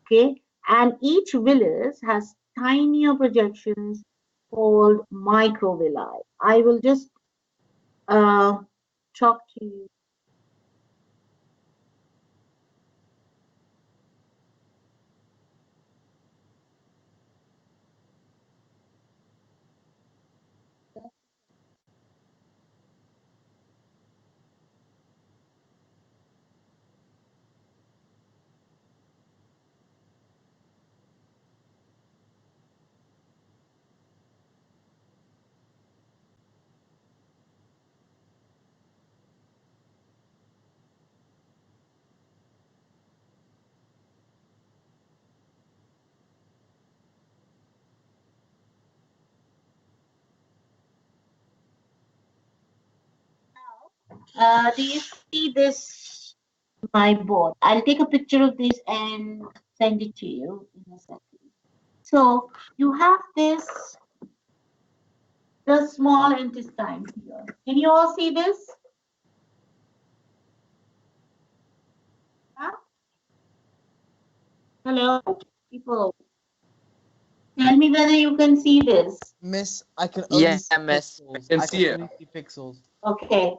okay? And each villus has tinier projections called microvilli. I will just talk to you. Do you see this, my board? I'll take a picture of this and send it to you in a second. So you have this, the small intestine here. Can you all see this? Huh? Hello, people. Tell me whether you can see this. Miss, I can only Yeah, see miss. pixels. can I see it. only see pixels. Okay.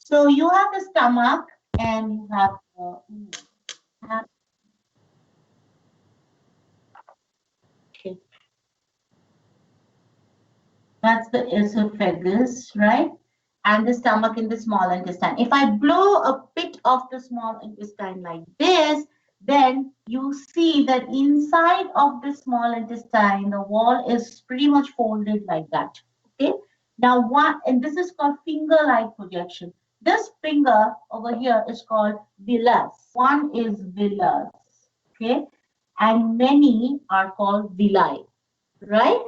So you have the stomach and you have okay. That's the esophagus, right? And the stomach in the small intestine. If I blow a bit of the small intestine like this, then you see that inside of the small intestine, the wall is pretty much folded like that. Okay. Now, one, and this is called finger-like projection. This finger over here is called villus. One is villus. Okay. And many are called villi, right?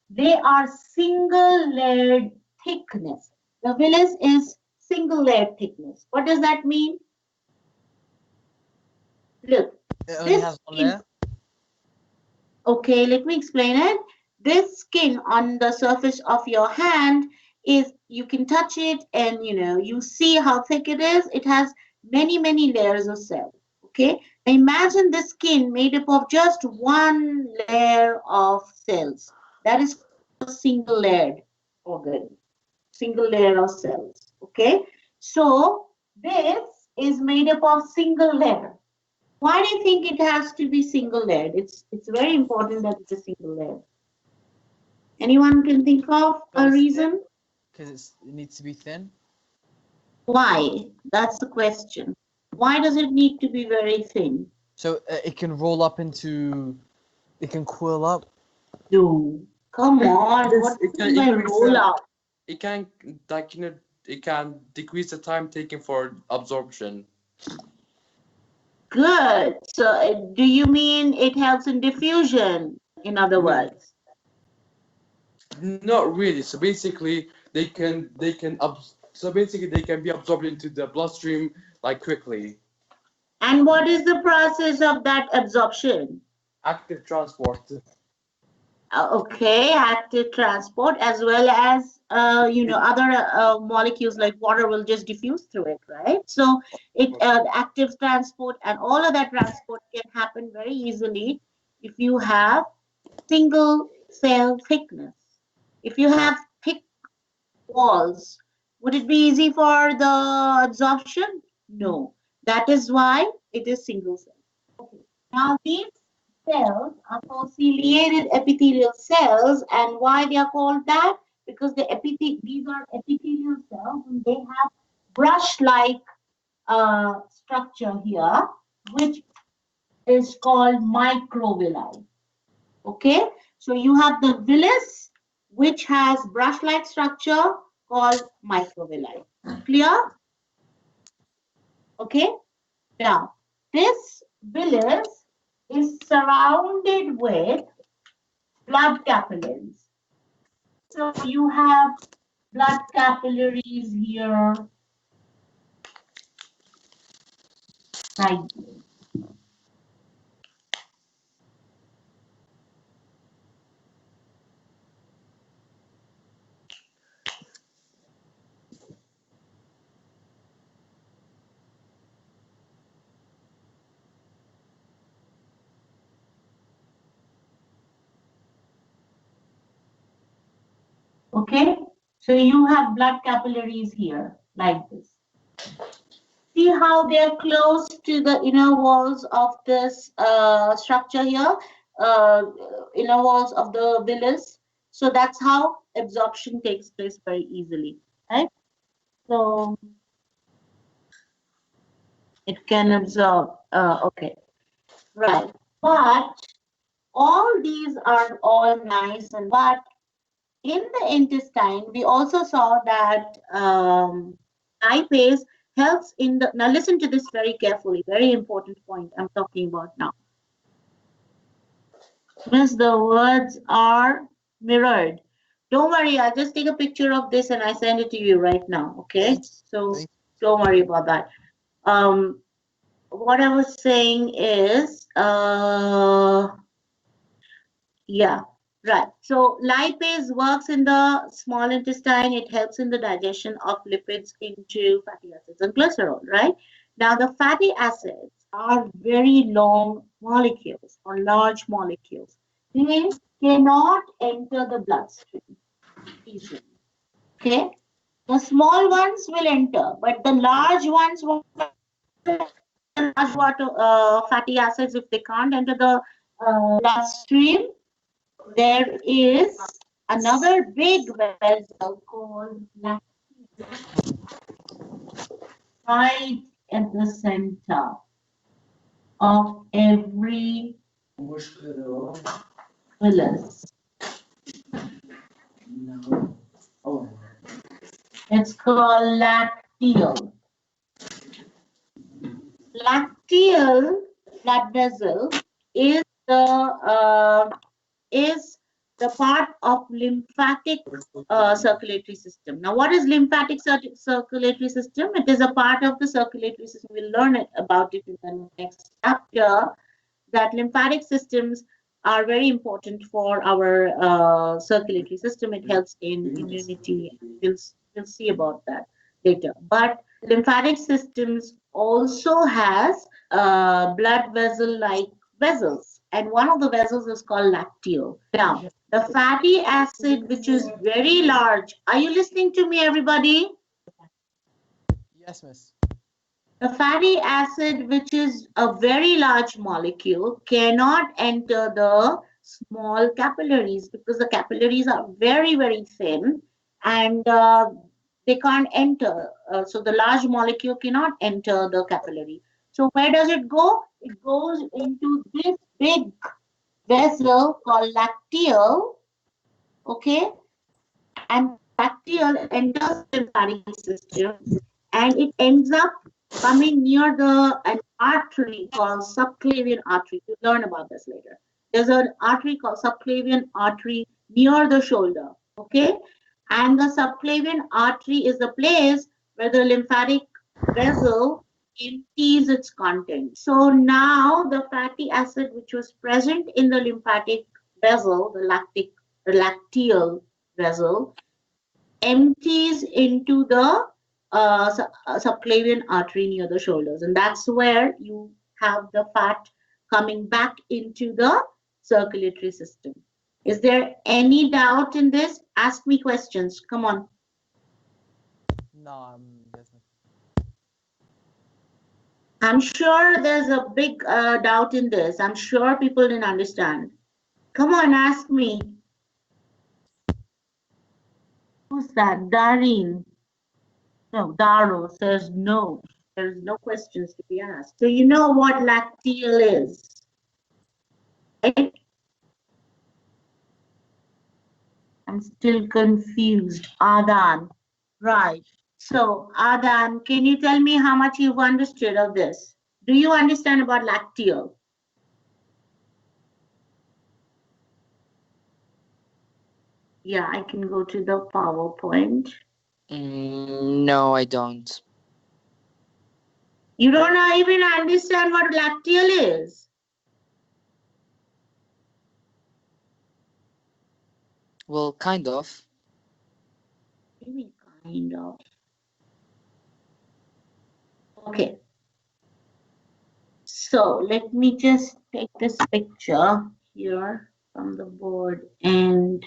They are single layered thickness. The villus is single layered thickness. What does that mean? Look, It only this has one skin, layer. okay, let me explain it. This skin on the surface of your hand is, you can touch it and you see how thick it is. It has many, many layers of cells. Okay, now imagine the skin made up of just one layer of cells. That is single layered organ, single layer of cells. Okay, so this is made up of single layer. Why do you think it has to be single layered? It's very important that it's a single layer. Anyone can think of a reason? Because it needs to be thin. Why? That's the question. Why does it need to be very thin? So it can roll up into, it can coil up. No. Come on. Yes, What it do can you mean by increase roll the- out? It can like it can decrease the time taken for absorption. Good. So do you mean it helps in diffusion, in other No. words? Not really. So basically, they can be absorbed into the bloodstream like quickly. And what is the process of that absorption? Active transport. Okay, active transport as well as other molecules like water will just diffuse through it, right? So it active transport and all of that transport can happen very easily if you have single cell thickness. If you have thick walls, would it be easy for the absorption? No. That is why it is single cell. Okay. Now these cells are called ciliated epithelial cells, and why they are called that? Because these are epithelial cells and they have brush-like structure here, which is called microvilli. Okay, so you have the villus, which has brush-like structure called microvilli. Clear? Okay. Now, this villus is surrounded with blood capillaries. So you have blood capillaries here, like this. Okay, so you have blood capillaries here, like this. See how they're close to the inner walls of this structure here, inner walls of the villus. So that's how absorption takes place very easily, right? So it can absorb, okay, right. But all these are all nice, and but in the intestine, we also saw that lipase helps in the, now listen to this very carefully, very important point I'm talking about now. Miss, the words are mirrored. Don't worry, I'll just take a picture of this and I send it to you right now, okay? So don't worry about that. What I was saying is, yeah, right. So lipase works in the small intestine. It helps in the digestion of lipids into fatty acids and glycerol, right? Now the fatty acids are very long molecules or large molecules. They cannot enter the bloodstream easily. Okay? The small ones will enter, but the large ones will large water fatty acids, if they can't enter the bloodstream, there is another big vessel called lacteal right at the center of every villus. It's called lacteal. Lacteal blood vessel is the part of lymphatic circulatory system. Now, what is lymphatic circulatory system? It is a part of the circulatory system. We'll learn about it in the next chapter. That lymphatic systems are very important for our circulatory system. It helps in immunity. We'll see about that later. But lymphatic systems also has blood vessel-like vessels, and one of the vessels is called lacteal. Now, the fatty acid, which is very large. Are you listening to me, everybody? Yes, miss. The fatty acid, which is a very large molecule, cannot enter the small capillaries because the capillaries are very, very thin and they can't enter. So the large molecule cannot enter the capillary. So where does it go? It goes into this big vessel called lacteal, okay? And lacteal enters the lymphatic system, and it ends up coming near an artery called subclavian artery. You'll learn about this later. There's an artery called subclavian artery near the shoulder, okay? And the subclavian artery is the place where the lymphatic vessel empties its content. So now the fatty acid which was present in the lymphatic vessel, the lacteal vessel, empties into the subclavian artery near the shoulders, and that's where you have the fat coming back into the circulatory system. Is there any doubt in this? Ask me questions. Come on. No, there's no. I'm sure there's a big doubt in this. I'm sure people didn't understand. Come on, ask me. Who's that? Dareen. No, Daro says no. There's no questions to be asked. So you know what lacteal is, right? I'm still confused. Adan. Right. So, Adan, can you tell me how much you've understood of this? Do you understand about lacteal? Yeah, I can go to the PowerPoint. No, I don't. You don't even understand what lacteal is. Well, kind of. What do you mean, kind of? Okay. So let me just take this picture here from the board and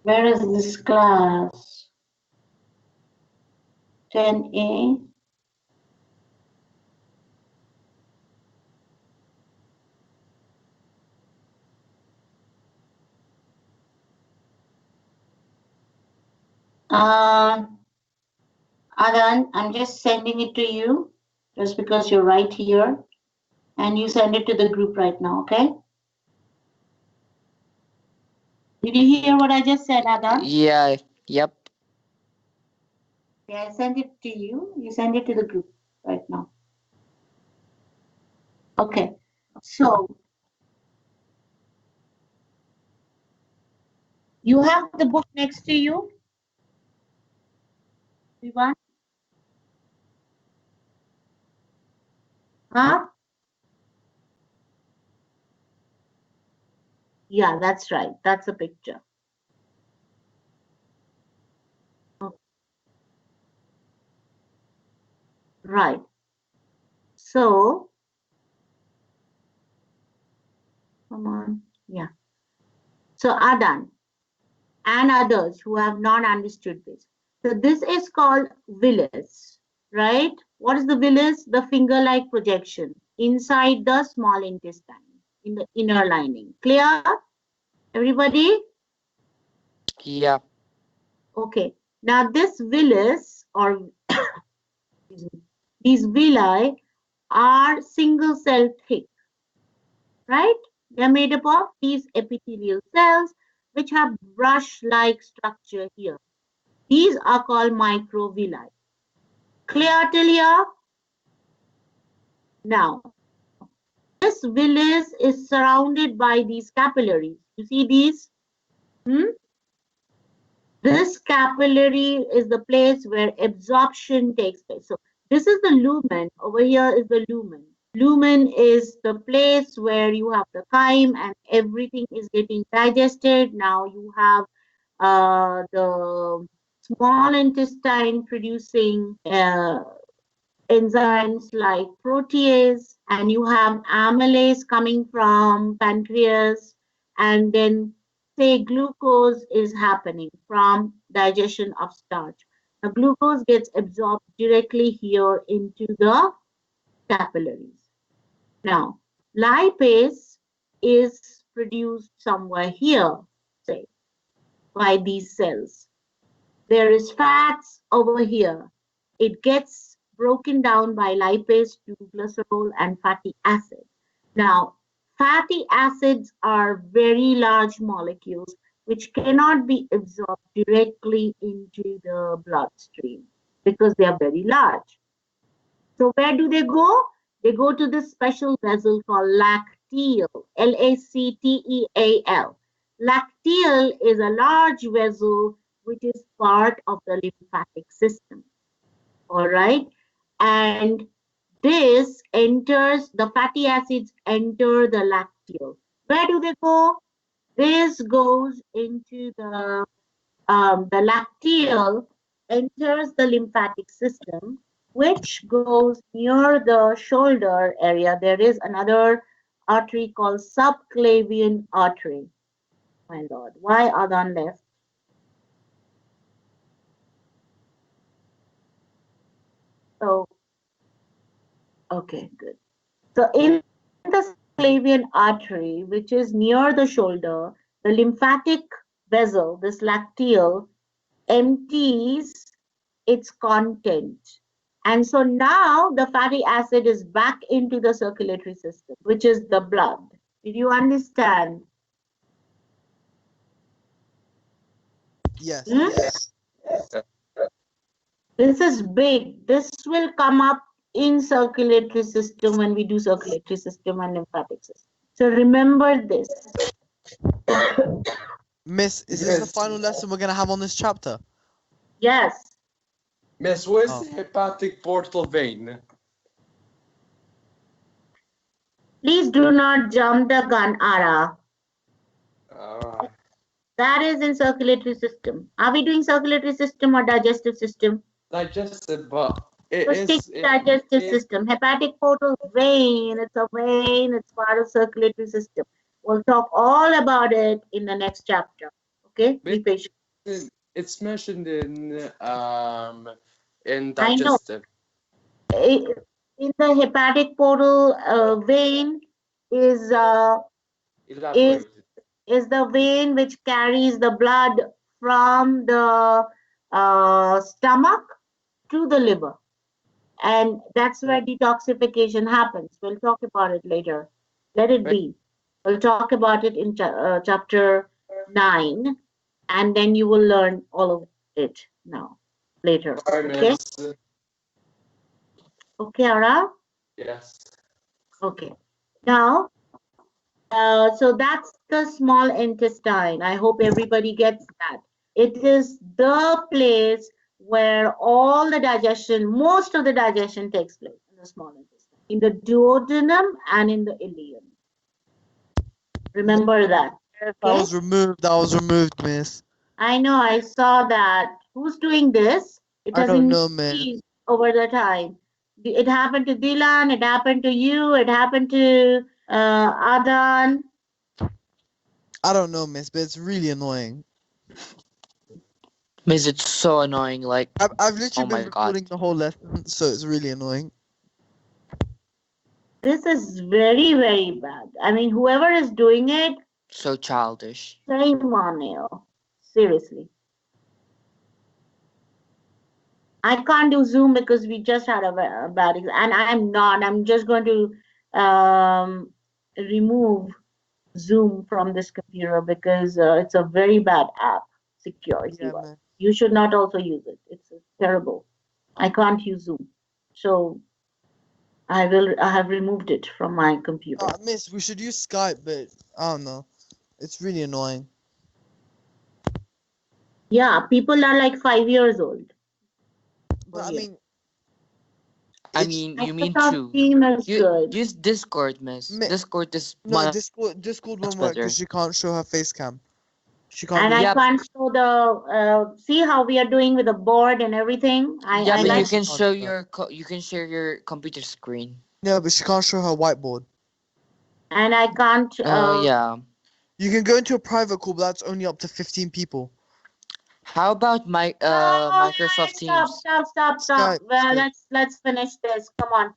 where is this class? 10A. Adan, I'm just sending it to you just because you're right here, and you send it to the group right now, okay? Did you hear what I just said, Adan? Yeah, yep. Yeah, I sent it to you. You send it to the group right now. Okay, so you have the book next to you, everyone? Huh? Yeah, that's right. That's a picture. Right. So, come on. Yeah. So, Adan and others who have not understood this. So, this is called villus, right? What is the villus? The finger-like projection inside the small intestine, in the inner lining. Clear? Everybody? Yeah. Okay. Now, this villus or these villi are single cell thick, right? They're made up of these epithelial cells which have brush-like structure here. These are called microvilli. Clear till here? Now, this villus is surrounded by these capillaries. You see these? This capillary is the place where absorption takes place. So This is the lumen. Over here is the lumen. Lumen is the place where you have the chyme and everything is getting digested. Now you have the small intestine producing enzymes like protease, and you have amylase coming from pancreas, and then say glucose is happening from digestion of starch. Now glucose gets absorbed directly here into the capillaries. Now lipase is produced somewhere here, say, by these cells. There is fats over here. It gets broken down by lipase to glycerol and fatty acid. Now, fatty acids are very large molecules which cannot be absorbed directly into the bloodstream because they are very large. So where do they go? They go to this special vessel called lacteal, Lacteal. Lacteal is a large vessel which is part of the lymphatic system. All right. And this enters, the fatty acids enter the lacteal. Where do they go? This goes into the lacteal, enters the lymphatic system, which goes near the shoulder area. There is another artery called subclavian artery. My lord, why Adhan left? So, okay, good. So in the subclavian artery, which is near the shoulder, the lymphatic vessel, this lacteal, empties its content. And so now the fatty acid is back into the circulatory system, which is the blood. Did you understand? Yes. Hmm? This is big. This will come up in circulatory system when we do circulatory system and lymphatic system. So remember this. Miss, is this the final lesson we're gonna have on this chapter? Yes. Miss, what is Oh. the hepatic portal vein? Please do not jump the gun, Ara. That is in circulatory system. Are we doing circulatory system or digestive system? Digestive, but it So is. stick to digestive system. Hepatic portal vein, it's a vein, it's part of circulatory system. We'll talk all about it in the next chapter. Okay? Be patient. It's mentioned in I know. digestive. In the hepatic portal vein is Elaborate. the vein which carries the blood from the stomach to the liver, and that's where detoxification happens. We'll talk about it later. Let it be. We'll talk about it in chapter 9, and then you will learn all of it now later. Okay? Okay, Ara? Yes. Okay. Now, so that's the small intestine. I hope everybody gets that. It is the place where all the digestion, most of the digestion takes place in the small intestine, in the duodenum and in the ileum. Remember that. That was removed. That was removed, Miss. I know, I saw that. Who's doing this? It I has don't know, man. increased over the time. It happened to Dilan, it happened to you, it happened to Adan. I don't know, Miss, but it's really annoying. Miss, it's so annoying. Like, I've literally oh my been God. recording the whole lesson, so it's really annoying. This is very, very bad. I mean, whoever is doing it, So childish. shame on you. Seriously. I can't do Zoom because we just had a bad exam. And I'm not. I'm just going to remove Zoom from this computer because it's a very bad app, security Yeah, wise. man. You should not also use it. It's terrible. I can't use Zoom. So I have removed it from my computer. Miss, we should use Skype, but I don't know. It's really annoying. Yeah, people are like 5 years old. But I here. mean, I It's mean, you mean Microsoft two. Team is You good. use Discord, miss. Mi- Discord is no much Discord won't work better. because she can't show her face cam. She can't And do I Yep. can't show the, see how we are doing with the board and everything? Yeah, I but you like, she can can't show do that. your you can share your computer screen. No, but she can't show her whiteboard. and I can't, Yeah. You can go into a private call, but that's only up to 15 people. How about my oh, Microsoft stop, Teams? stop. Skype, Well, Skype. let's finish this. Come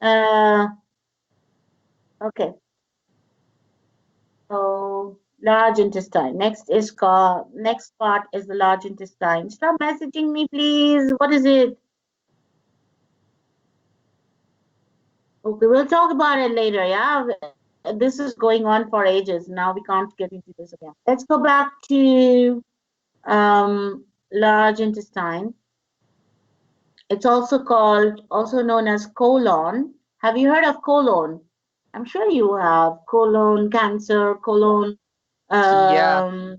on. Okay. So large intestine. Next part is the large intestine. Stop messaging me, please. What is it? Okay, we'll talk about it later. Yeah, this is going on for ages. Now we can't get into this again. Let's go back to large intestine. It's also known as colon. Have you heard of colon? I'm sure you have. Colon cancer, colon. Yeah.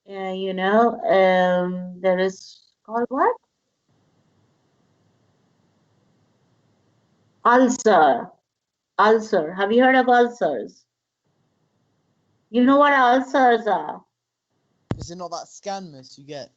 There is called what? Ulcer. Ulcer. Have you heard of ulcers? You know what ulcers are? Is it not that scan miss you get?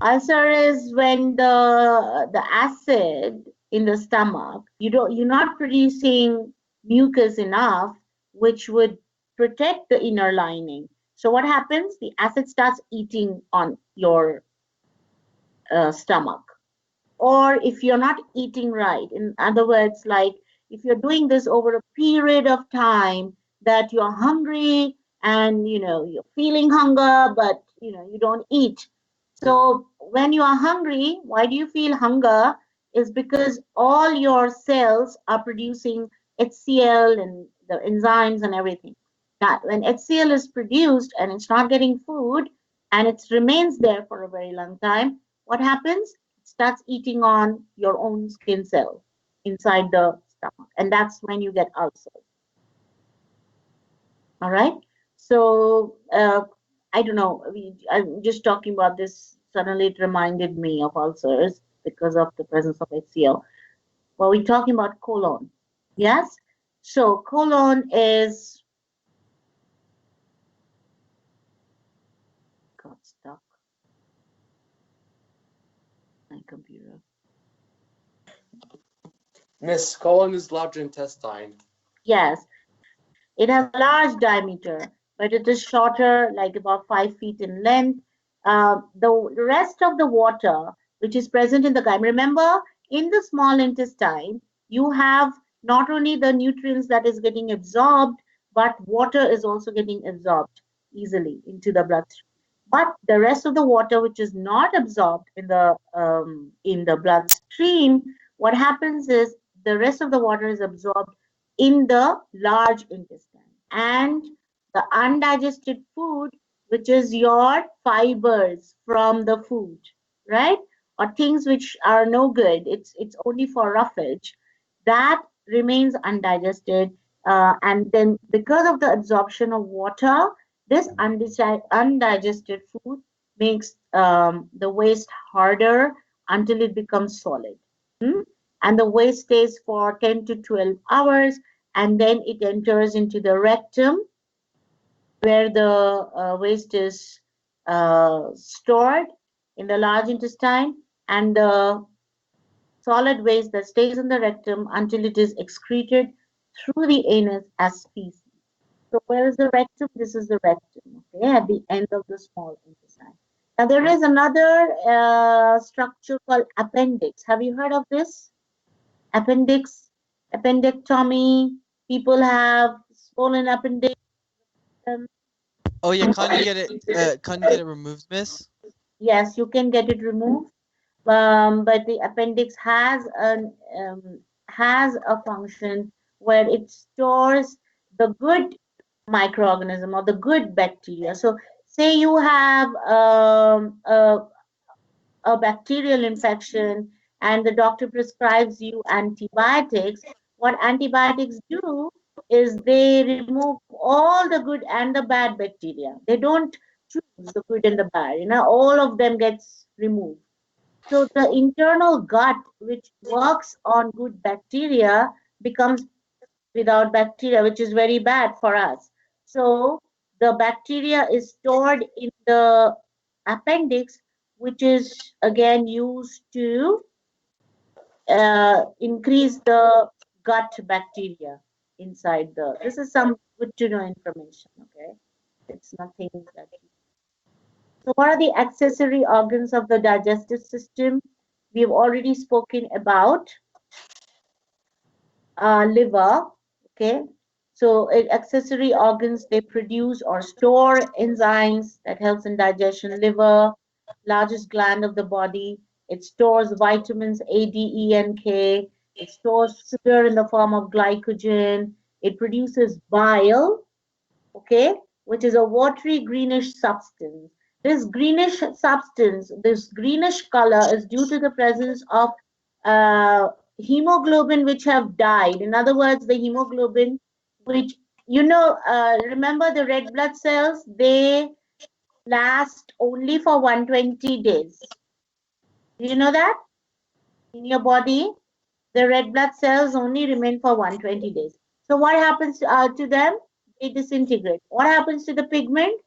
Ulcer is when the acid in the stomach, you're not producing mucus enough, which would protect the inner lining. So what happens? The acid starts eating on your stomach. Or if you're not eating right, in other words, like if you're doing this over a period of time that you're hungry and you're feeling hunger, but you don't eat. So when you are hungry, why do you feel hunger? Is because all your cells are producing HCl and the enzymes and everything. Now, when HCl is produced and it's not getting food and it remains there for a very long time, what happens? It starts eating on your own skin cell inside the stomach, and that's when you get ulcers. All right. So I don't know. I'm just talking about this. Suddenly, it reminded me of ulcers because of the presence of HCl. Well, we're talking about colon. Yes. So colon is got stuck. My computer. Miss, colon is large intestine. Yes. It has a large diameter, but it is shorter, like about 5 feet in length. The rest of the water, which is present in the chyme, remember, in the small intestine, you have not only the nutrients that is getting absorbed, but water is also getting absorbed easily into the bloodstream. But the rest of the water, which is not absorbed in the bloodstream, what happens is the rest of the water is absorbed in the large intestine, and the undigested food, which is your fibers from the food, right, or things which are no good, it's only for roughage, that remains undigested, and then because of the absorption of water, this undigested food makes the waste harder until it becomes solid. And the waste stays for 10 to 12 hours, and then it enters into the rectum where the waste is stored in the large intestine, and the solid waste that stays in the rectum until it is excreted through the anus as feces. So where is the rectum? This is the rectum, okay, at the end of the small intestine. Now there is another structure called appendix. Have you heard of this? Appendix, appendectomy. People have swollen appendix. Oh yeah, can't you get it? Can't you get it removed, miss? Yes, you can get it removed, but the appendix has a function where it stores the good microorganism or the good bacteria. So, say you have a bacterial infection and the doctor prescribes you antibiotics, what antibiotics do is they remove all the good and the bad bacteria. They don't choose the good and the bad, all of them gets removed. So the internal gut, which works on good bacteria, becomes without bacteria, which is very bad for us. So the bacteria is stored in the appendix, which is again used to increase the gut bacteria inside the. This is some good to know information. Okay, it's nothing that. So what are the accessory organs of the digestive system? We've already spoken about liver. Okay, so accessory organs, they produce or store enzymes that helps in digestion. Liver, largest gland of the body, it stores vitamins A, D, E, and K. It stores sugar in the form of glycogen. It produces bile, okay, which is a watery greenish substance. This greenish substance, this greenish color is due to the presence of uh, hemoglobin which have died. In other words, the hemoglobin which, remember the red blood cells, they last only for 120 days. Do you know that? In your body, the red blood cells only remain for 120 days. So what happens to them? They disintegrate. What happens to the pigment?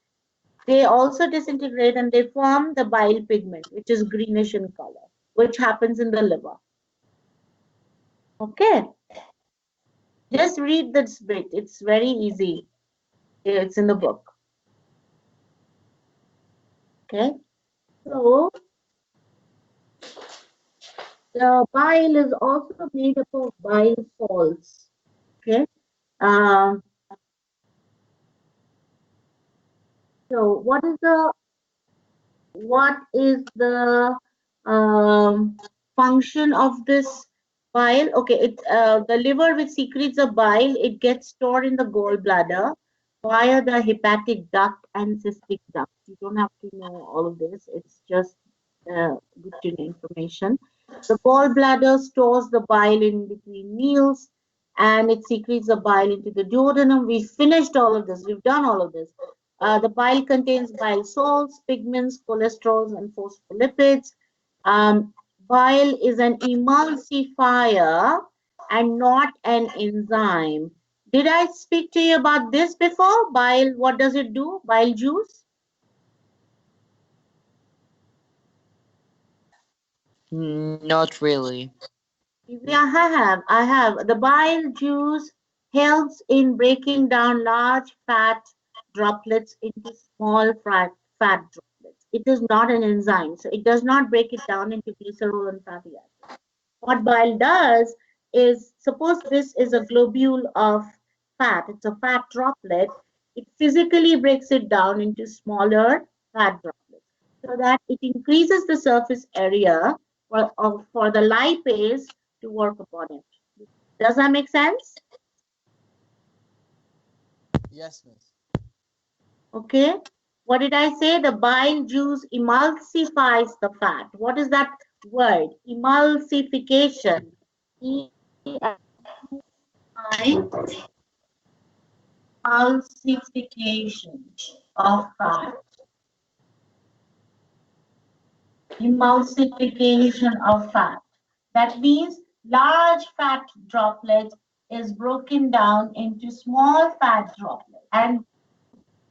They also disintegrate and they form the bile pigment, which is greenish in color, which happens in the liver. Okay. Just read this bit. It's very easy. It's in the book. Okay. So the bile is also made up of bile salts. Okay. So what is the function of this bile? Okay, the liver which secretes the bile, it gets stored in the gallbladder via the hepatic duct and cystic duct. You don't have to know all of this. It's just good to know information. The gallbladder stores the bile in between meals and it secretes the bile into the duodenum. We finished all of this. We've done all of this. The bile contains bile salts, pigments, cholesterols, and phospholipids. Bile is an emulsifier and not an enzyme. Did I speak to you about this before? Bile, what does it do? Bile juice? Not really. Yeah, I have. The bile juice helps in breaking down large fat droplets into small fat droplets. It is not an enzyme, so it does not break it down into glycerol and fatty acids. What bile does is, suppose this is a globule of fat, it's a fat droplet, it physically breaks it down into smaller fat droplets so that it increases the surface area for the lipase to work upon it. Does that make sense? Yes, miss. Okay. What did I say? The bile juice emulsifies the fat. What is that word? Emulsification. Emulsification of fat. Emulsification of fat. That means large fat droplet is broken down into small fat droplets. And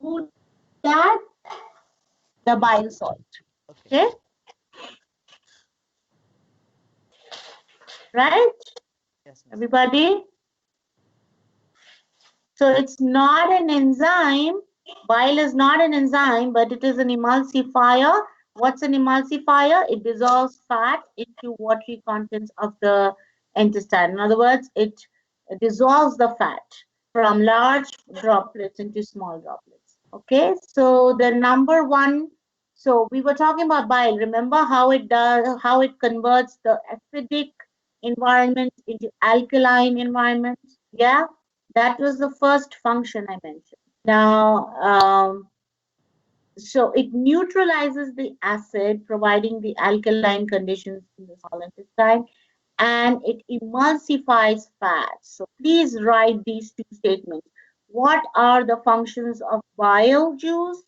who that? The bile salt. Okay? Right? Yes, miss. Everybody? So it's not an enzyme. Bile is not an enzyme, but it is an emulsifier. What's an emulsifier? It dissolves fat into watery contents of the intestine. In other words, it dissolves the fat from large droplets into small droplets. Okay, so the number one, so we were talking about bile. Remember how it does, how it converts the acidic environment into alkaline environment? Yeah, that was the first function I mentioned. Now, so it neutralizes the acid, providing the alkaline conditions in the small intestine, and it emulsifies fats. So please write these two statements. What are the functions of bile juice,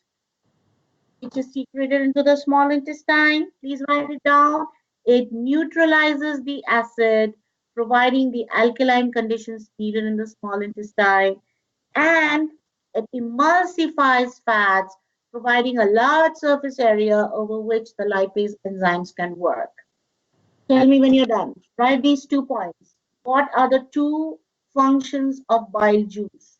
which is secreted into the small intestine? Please write it down. It neutralizes the acid, providing the alkaline conditions needed in the small intestine, and it emulsifies fats, providing a large surface area over which the lipase enzymes can work. Tell me when you're done. Write these 2 points. What are the 2 functions of bile juice?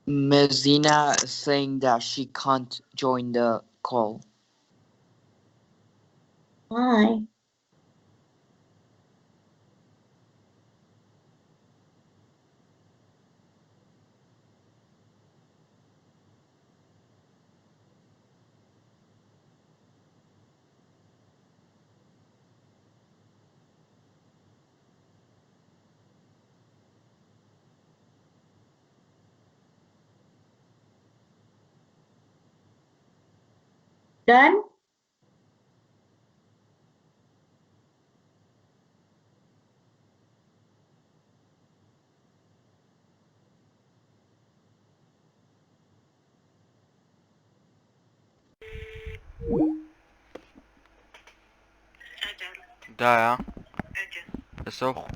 Ms. Zena is saying that she can't join the call. Why? Done? Da, ja. Ist doch.